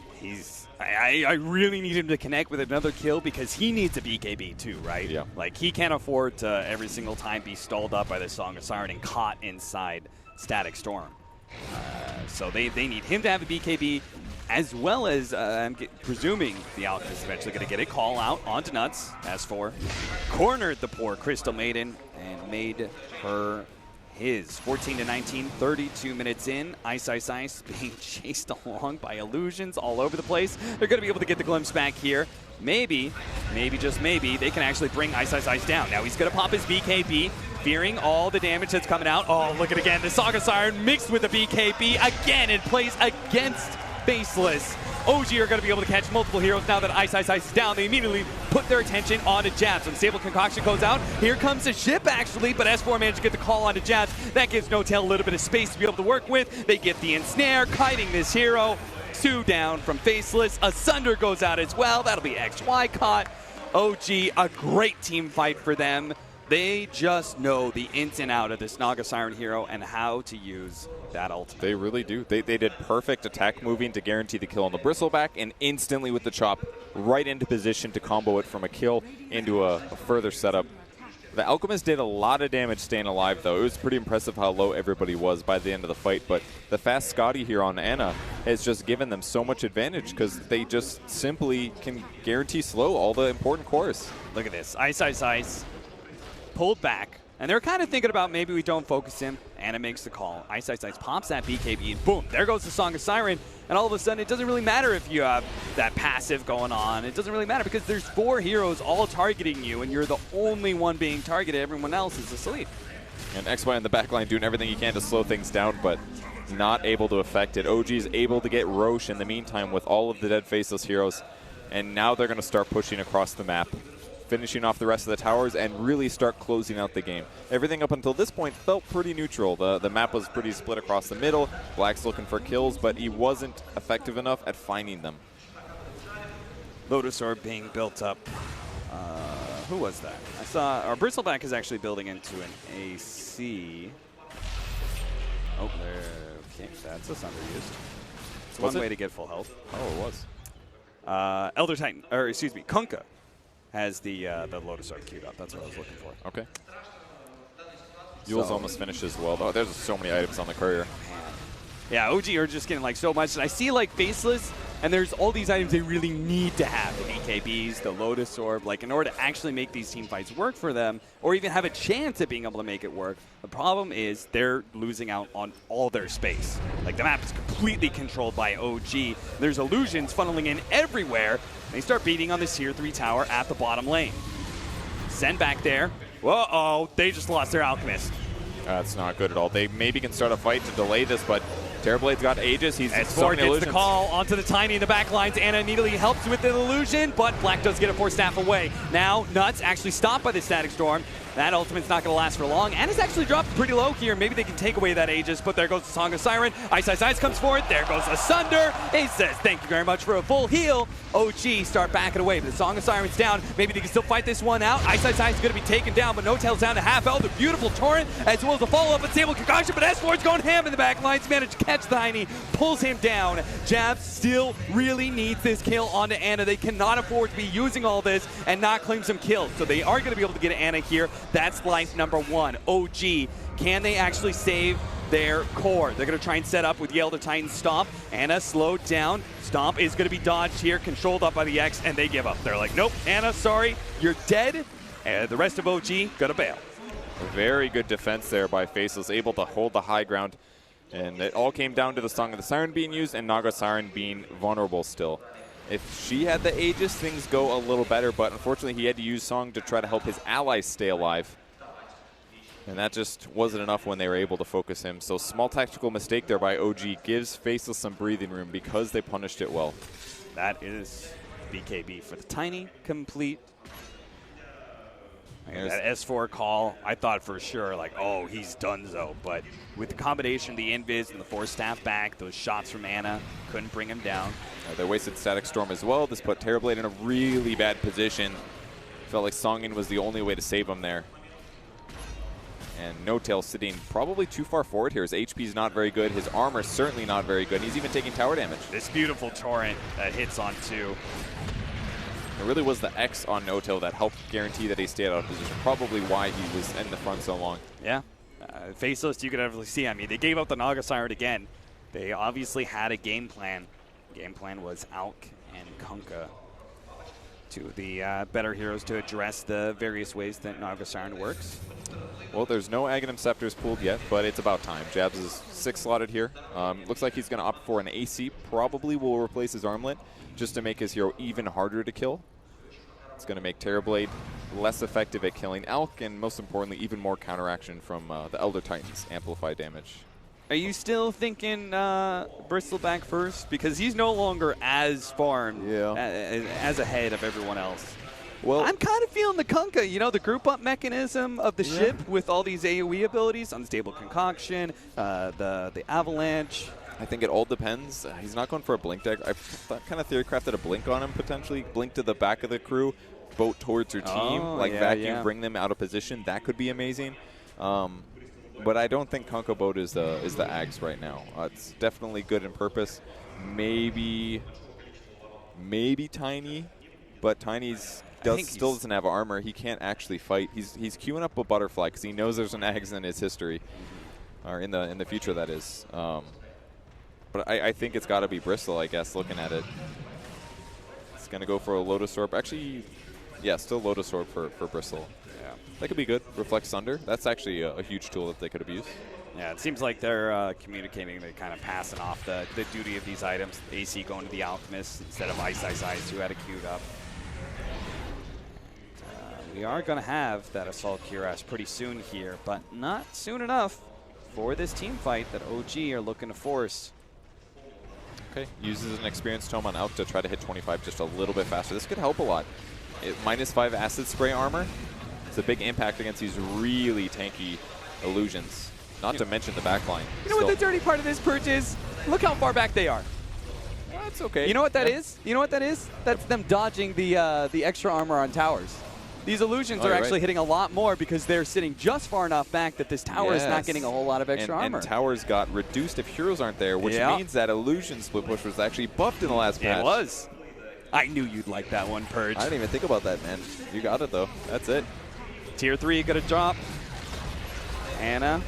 I really need him to connect with another kill because he needs a BKB too, right? Yeah. Like, he can't afford to every single time be stalled up by the Song of Siren and caught inside Static Storm. So they need him to have a BKB, as well as, I'm presuming the Alchemist is eventually going to get a call out onto Nuts. As for cornered the poor Crystal Maiden and made her his. 14-19, 32 minutes in. Ice being chased along by illusions all over the place. They're going to be able to get the glimpse back here. Maybe, just maybe, they can actually bring Ice down. Now he's going to pop his BKB, fearing all the damage that's coming out. Oh, look at it again. The Saga Siren mixed with the BKB again and plays against Faceless. OG are going to be able to catch multiple heroes now that Ice is down. They immediately put their attention onto Jabs. When Stable Concoction goes out, here comes the ship actually, but S4 managed to get the call onto Jabs. That gives No Tail a little bit of space to be able to work with. They get the ensnare, kiting this hero. 2 down from Faceless. Asunder goes out as well. That'll be XY caught. OG, a great team fight for them. They just know the ins and out of this Naga Siren hero and how to use that ultimate. They really do. They did perfect attack moving to guarantee the kill on the Bristleback, and instantly with the chop right into position to combo it from a kill into a further setup. The Alchemist did a lot of damage staying alive, though. It was pretty impressive how low everybody was by the end of the fight, but the fast Scotty here on Ana has just given them so much advantage because they just simply can guarantee slow all the important cores. Look at this. Ice. Pulled back, and they're kind of thinking about maybe we don't focus him. Ana makes the call. Ice pops that BKB, and boom, there goes the Song of Siren. And all of a sudden, it doesn't really matter if you have that passive going on. It doesn't really matter because there's 4 heroes all targeting you, and you're the only one being targeted. Everyone else is asleep. And XY in the backline doing everything he can to slow things down, but not able to affect it. OG is able to get Roche in the meantime with all of the dead Faceless heroes, and now they're going to start pushing across the map, finishing off the rest of the towers, and really start closing out the game. Everything up until this point felt pretty neutral. The map was pretty split across the middle. Black's looking for kills, but he wasn't effective enough at finding them. Lotus Orb being built up. Who was that? I saw our Bristleback is actually building into an AC. Oh, there. Okay, that's a underused. It's one way to get full health. Oh, it was. Elder Titan, or excuse me, Kunkka has the Lotus Orb queued up. That's what I was looking for. Okay. Yule's almost finished as well, though. There's so many items on the courier. Yeah, OG are just getting like so much. And I see like Faceless, and there's all these items they really need to have. The BKBs, the Lotus Orb, like in order to actually make these team fights work for them, or even have a chance at being able to make it work. The problem is they're losing out on all their space. Like the map is completely controlled by OG. There's illusions funneling in everywhere. They start beating on this tier 3 tower at the bottom lane. Send back there. Uh-oh, they just lost their Alchemist. That's not good at all. They maybe can start a fight to delay this, but Terrorblade's got Aegis. He's S4 gets the call onto the Tiny in the back lines. Ana immediately helps with the illusion, but Black does get a 4 staff away. Now, Nuts actually stopped by the Static Storm. That ultimate's not going to last for long. Ana's actually dropped pretty low here. Maybe they can take away that Aegis, but there goes the Song of Siren. Ice comes forward. There goes Asunder. He says, thank you very much for a full heal. OG start backing away, but the Song of Siren's down. Maybe they can still fight this one out. Ice is going to be taken down, but No Tail's down to half health. A beautiful Torrent, as well as a follow-up at Stable Concoction, but S4's going ham in the back lines. Managed to catch the Tiny, pulls him down. Jabs still really needs this kill onto Ana. They cannot afford to be using all this and not claim some kills, so they are going to be able to get Ana here. That's life number 1. OG, can they actually save their core? They're going to try and set up with the Elder Titan Stomp. Ana slowed down, Stomp is going to be dodged here, controlled up by the X, and they give up. They're like, nope, Anna, sorry, you're dead. And the rest of OG going to bail. Very good defense there by Faceless, able to hold the high ground. And it all came down to the Song of the Siren being used and Naga Siren being vulnerable still. If she had the Aegis, things go a little better, but unfortunately he had to use Song to try to help his allies stay alive. And that just wasn't enough when they were able to focus him. So small tactical mistake there by OG gives Faceless some breathing room because they punished it well. That is BKB for the Tiny complete. And that S4 call, I thought for sure, like, oh, he's donezo. But with the combination of the Invis and the Force Staff back, those shots from Anna couldn't bring him down. They wasted Static Storm as well. This put Terrorblade in a really bad position. Felt like Songin was the only way to save him there. And No Tail sitting probably too far forward here. His HP is not very good. His armor is certainly not very good. And he's even taking tower damage. This beautiful torrent that hits on 2. It really was the X on No Tail that helped guarantee that he stayed out of position. Probably why he was in the front so long. Yeah. Faceless, you could definitely see. I mean, they gave up the Naga Siren again. They obviously had a game plan. Game plan was Alk and Kunkka, two of the better heroes to address the various ways that Naga Siren works. Well, there's no Aghanim Scepters pulled yet, but it's about time. Jabs is 6 slotted here. Looks like he's going to opt for an AC. Probably will replace his armlet just to make his hero even harder to kill. It's going to make Terrorblade less effective at killing Alk, and most importantly, even more counteraction from the Elder Titans, amplify damage. Are you still thinking Bristleback first? Because he's no longer as farmed, as ahead of everyone else. Well, I'm kind of feeling the Kunkka, you know, the group up mechanism of the ship with all these AoE abilities, Unstable Concoction, the Avalanche. I think it all depends. He's not going for a blink deck. I kind of theory crafted a blink on him potentially. Blink to the back of the crew, boat towards your team, vacuum, bring them out of position. That could be amazing. But I don't think Kunkka boat is the Ags right now. It's definitely good in purpose. Maybe Tiny, but Tiny's still doesn't have armor. He can't actually fight. He's queuing up a butterfly because he knows there's an Ags in his history, or in the future that is. But I think it's got to be Bristle, I guess, looking at it. It's going to go for a Lotus Orb. Actually, yeah, still Lotus Orb for Bristle. Yeah, that could be good. Reflect Thunder. That's actually a huge tool that they could have used. Yeah, it seems like they're communicating. They're kind of passing off the duty of these items. AC going to the Alchemist instead of Ice, who had it queued up. We are going to have that Assault Cuirass pretty soon here, but not soon enough for this team fight that OG are looking to force. Okay, uses an Experience Tome on Alk to try to hit 25 just a little bit faster. This could help a lot. -5 Acid Spray armor. It's a big impact against these really tanky illusions. Not to mention the backline. You know what the dirty part of this purge is? Look how far back they are. That's okay. You know what that is? You know what that is? That's them dodging the extra armor on towers. These illusions are actually hitting a lot more because they're sitting just far enough back that this tower is not getting a whole lot of extra armor. And towers got reduced if heroes aren't there, which means that illusion split push was actually buffed in the last patch. It was. I knew you'd like that one, Purge. I didn't even think about that, man. You got it, though. That's it. Tier 3 going to drop. Anna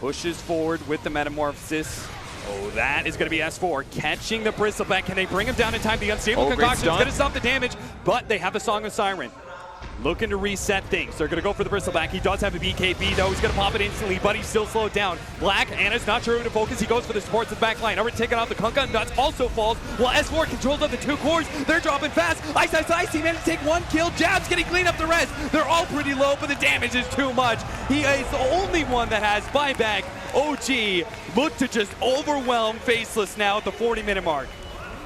pushes forward with the Metamorphosis. Oh, that is going to be S4 catching the Bristleback. Can they bring him down in time? The Unstable Concoction is going to stop the damage, but they have the Song of Siren. Looking to reset things. They're going to go for the Bristleback. He does have a BKB, though. He's going to pop it instantly, but he's still slowed down. Black, Anna's not sure who to focus. He goes for the supports in the back line. Over taking out the Kunkka, and Nuts also falls. While S4 controls up the 2 cores. They're dropping fast. Ice, he managed to take 1 kill. Jab's getting clean up the rest. They're all pretty low, but the damage is too much. He is the only one that has buyback. OG look to just overwhelm Faceless now at the 40-minute mark.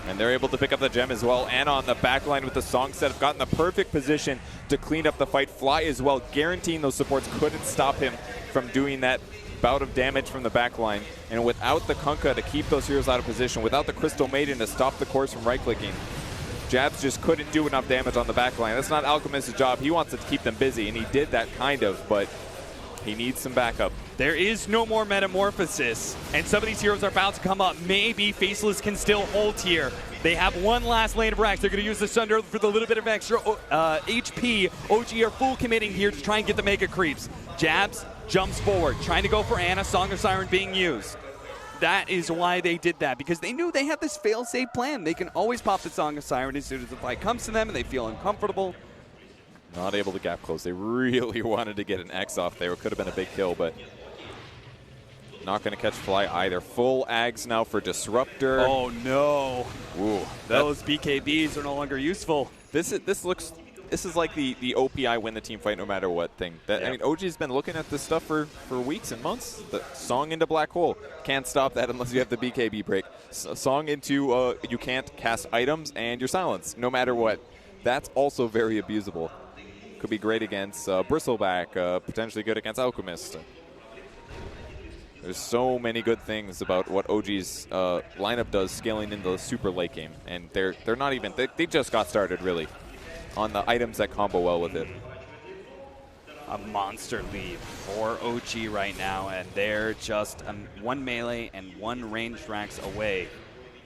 And they're able to pick up the gem as well. Anna on the back line with the Song set have gotten the perfect position to clean up the fight. Fly as well, guaranteeing those supports couldn't stop him from doing that bout of damage from the back line. And without the Kunkka to keep those heroes out of position, without the Crystal Maiden to stop the course from right-clicking, Jabs just couldn't do enough damage on the back line. That's not Alchemist's job. He wants to keep them busy, and he did that kind of, but he needs some backup. There is no more Metamorphosis, and some of these heroes are about to come up. Maybe Faceless can still hold here. They have one last lane of racks. They're going to use the Sunder for the little bit of extra HP. OG are full committing here to try and get the Mega Creeps. Jabs jumps forward, trying to go for Anna. Song of Siren being used. that is why they did that, because they knew they had this fail-safe plan. They can always pop the Song of Siren as soon as the fight comes to them and they feel uncomfortable. Not able to gap close. They really wanted to get an X off there. It could have been a big kill, but not going to catch Fly either. Full Ags now for Disruptor. Oh, no. Ooh, Those BKBs are no longer useful. This is like the OPI win the team fight no matter what thing. I mean, OG's been looking at this stuff for weeks and months. The Song into Black Hole. Can't stop that unless you have the BKB break. Song into you can't cast items and your silence no matter what. That's also very abusable. Could be great against Bristleback, potentially good against Alchemist. There's so many good things about what OG's lineup does scaling into the super late game, and they're not even they just got started really on the items that combo well with it. A monster lead for OG right now, and they're just one melee and one ranged racks away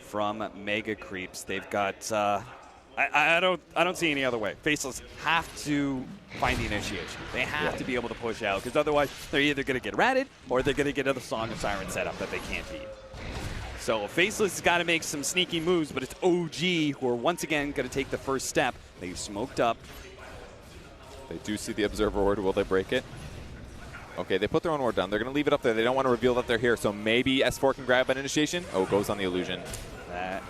from Mega Creeps. They've got I don't see any other way. Faceless have to find the initiation. They have to be able to push out, because otherwise they're either going to get ratted or they're going to get a Song of Siren setup that they can't beat. So Faceless has got to make some sneaky moves, but it's OG who are once again going to take the first step. They've smoked up. They do see the Observer Ward. Will they break it? Okay, they put their own ward down. They're going to leave it up there. They don't want to reveal that they're here, so maybe S4 can grab an initiation. Oh, goes on the illusion. That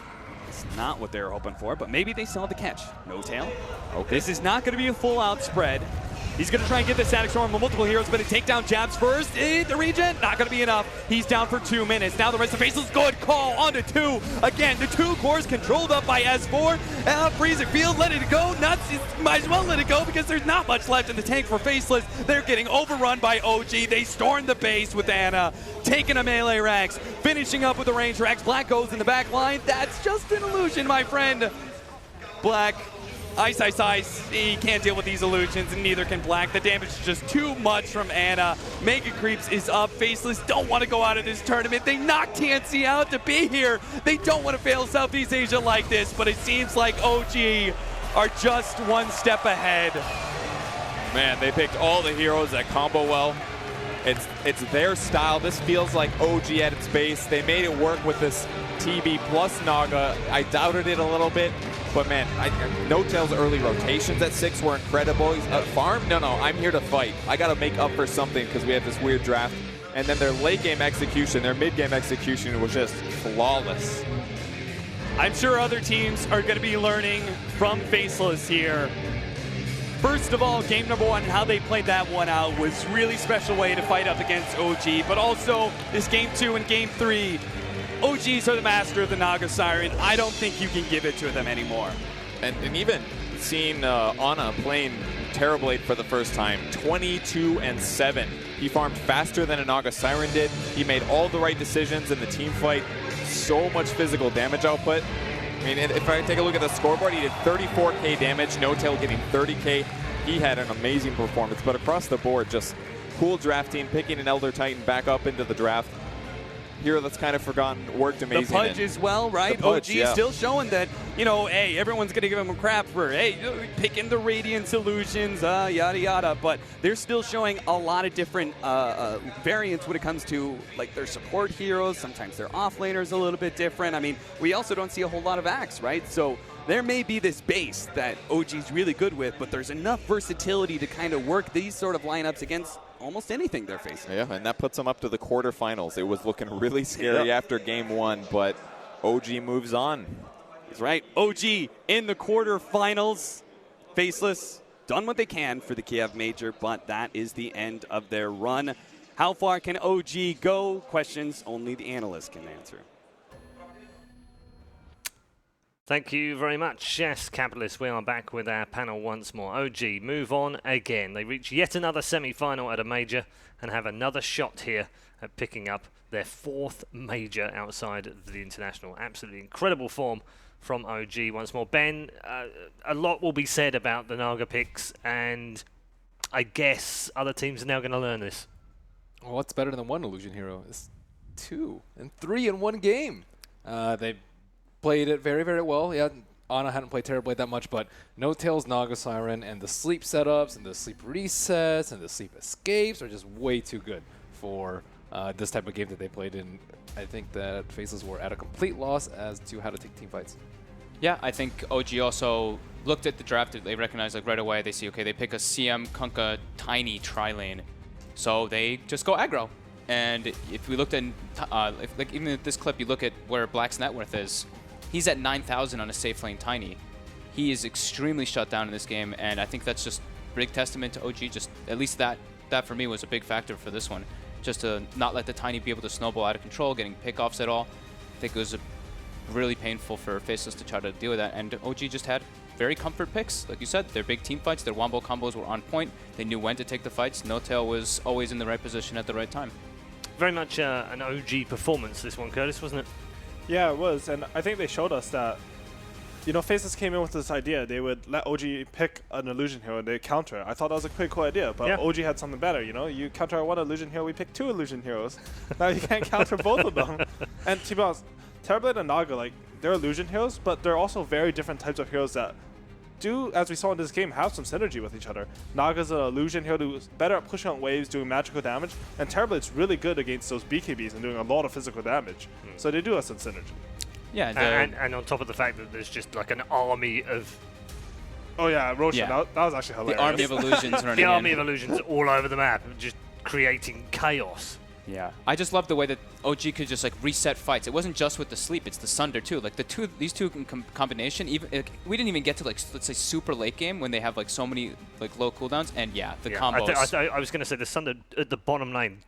is not what they were hoping for, but maybe they saw the catch. No tail. Okay. This is not going to be a full-out spread. He's going to try and get the Static Storm on multiple heroes, but he take down jabs first. The regen, not going to be enough. He's down for 2 minutes. Now the rest of Faceless, good call onto 2. Again, the 2 cores controlled up by S4. Freezing Field, let it go. Nuts, might as well let it go because there's not much left in the tank for Faceless. They're getting overrun by OG. They storm the base with Ana, taking a melee Rax, finishing up with a range Rax. Black goes in the back line. That's just an illusion, my friend. Black. Ice. He can't deal with these illusions, and neither can Black. The damage is just too much from Ana. Mega Creeps is up. Faceless don't want to go out of this tournament. They knocked TNC out to be here. They don't want to fail Southeast Asia like this, but it seems like OG are just one step ahead. Man, they picked all the heroes that combo well. It's their style. This feels like OG at its base. They made it work with this TB plus Naga. I doubted it a little bit. But man, No Tail's early rotations at 6 were incredible. Farm? No, I'm here to fight. I got to make up for something because we had this weird draft. And then their late game execution, their mid game execution was just flawless. I'm sure other teams are going to be learning from Faceless here. First of all, game number 1, how they played that one out was really special way to fight up against OG. But also this game 2 and game 3. OGs are the master of the Naga Siren. I don't think you can give it to them anymore. And even seeing Ana playing Terrorblade for the first time, 22-7. He farmed faster than a Naga Siren did. He made all the right decisions in the team fight. So much physical damage output. I mean, if I take a look at the scoreboard, he did 34k damage, No Tail getting 30k. He had an amazing performance, but across the board, just cool drafting, picking an Elder Titan back up into the draft. Hero that's kind of forgotten, worked amazing. The Pudge as well, right? Pudge, OG still showing that, hey, everyone's going to give him a crap for, hey, picking the Radiant solutions, yada, yada. But they're still showing a lot of different variants when it comes to, like, their support heroes. Sometimes their offlaners a little bit different. I mean, we also don't see a whole lot of Axe, right? So there may be this base that OG's really good with, but there's enough versatility to kind of work these sort of lineups against almost anything they're facing. Yeah, and that puts them up to the quarterfinals. It was looking really scary after game 1, but OG moves on. That's right. OG in the quarterfinals. Faceless done what they can for the Kiev Major, but that is the end of their run. How far can OG go? Questions only the analysts can answer. Thank you very much. Yes, Capitalist, we are back with our panel once more. OG move on again. They reach yet another semi-final at a major and have another shot here at picking up their 4th major outside of the international. Absolutely incredible form from OG once more. Ben, a lot will be said about the Naga picks, and I guess other teams are now going to learn this. Well, what's better than 1 illusion hero? It's 2 and 3 in 1 game. They played it very, very well. Yeah, Ana hadn't played Terrorblade that much, but No Tail's Naga Siren and the sleep setups and the sleep resets and the sleep escapes are just way too good for this type of game that they played in. I think that Faceless were at a complete loss as to how to take team fights. Yeah, I think OG also looked at the draft. They recognized like right away. They see, okay, they pick a CM Kunkka tiny tri-lane, so they just go aggro. And if we looked at, like even at this clip, you look at where Black's net worth is. He's at 9,000 on a safe lane tiny. He is extremely shut down in this game, and I think that's just big testament to OG. Just at least that for me was a big factor for this one. Just to not let the tiny be able to snowball out of control, getting pickoffs at all. I think it was really painful for Faceless to try to deal with that, and OG just had very comfort picks. Like you said, their big team fights, their wombo combos were on point. They knew when to take the fights. No Tail was always in the right position at the right time. Very much an OG performance, this one, Curtis, wasn't it? Yeah, it was, and I think they showed us that, you know, Faceless came in with this idea. They would let OG pick an illusion hero and they counter it. I thought that was a pretty cool idea, but yeah. OG had something better, you know? You counter one illusion hero, we pick 2 illusion heroes. Now you can't counter both of them. And to be honest, Terrorblade and Naga, like, they're illusion heroes, but they're also very different types of heroes that do, as we saw in this game, have some synergy with each other. Naga's an illusion hero who's better at pushing out waves, doing magical damage, and Terrorblade's really good against those BKBs and doing a lot of physical damage. So they do have some synergy. Yeah, and on top of the fact that there's just like an army of... Oh yeah, Roshan, that was actually hilarious. The army of illusions running The army in. of illusions all over the map, just creating chaos. Yeah, I just love the way that OG could just like reset fights. It wasn't just with the sleep; it's the Sunder too. Like these two in combination. Even like, we didn't even get to like let's say super late game when they have like so many like low cooldowns. And yeah, the combos. I was going to say the Sunder at the bottom lane.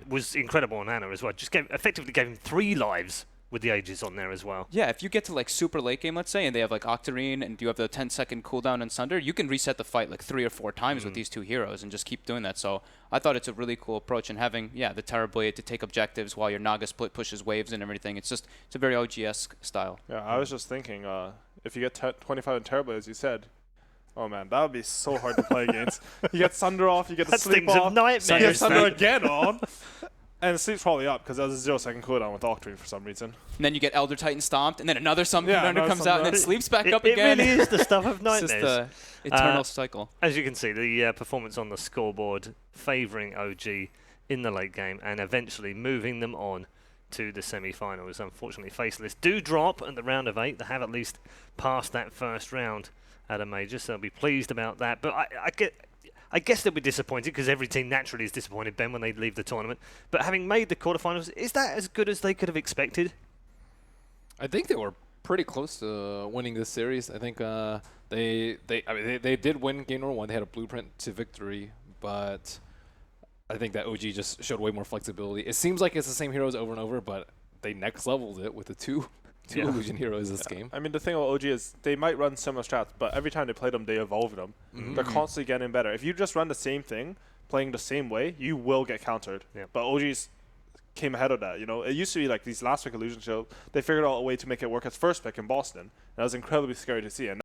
Was incredible on Ana as well. Just effectively gave him 3 lives with the Aegis on there as well. Yeah, if you get to like super late game, let's say, and they have like Octarine and you have the 10-second cooldown on Sunder, you can reset the fight like 3 or 4 times with these 2 heroes and just keep doing that. So I thought it's a really cool approach, and having the Terrorblade to take objectives while your Naga split pushes waves and everything. It's a very OG-esque style. Yeah, I was just thinking, if you get 25 in Terrorblade, as you said, oh man, that would be so hard to play against. You get Sunder off, you get the sleep off, you get Sunder again on. And the sleep's probably up because that was a 0-second cooldown with Octarine for some reason. And then you get Elder Titan stomped, and then another Thunder comes out, and then sleeps back up it again. It really is the stuff of nightmares. It's just the eternal cycle. As you can see, the performance on the scoreboard favouring OG in the late game and eventually moving them on to the semi-finals. Unfortunately, Faceless do drop at the round of 8. They have at least passed that first round at a major, so they'll be pleased about that. But I guess they'll be disappointed because every team naturally is disappointed, Ben, when they leave the tournament. But having made the quarterfinals, is that as good as they could have expected? I think they were pretty close to winning this series. I think they did win game number 1. They had a blueprint to victory, but I think that OG just showed way more flexibility. It seems like it's the same heroes over and over, but they next leveled it with the two illusion heroes this game. I mean, the thing about OG is they might run similar strats, but every time they play them, they evolve them. They're constantly getting better. If you just run the same thing, playing the same way, you will get countered. But OG's came ahead of that. You know, it used to be like these last pick illusion shows. They figured out a way to make it work as first pick in Boston. And that was incredibly scary to see. And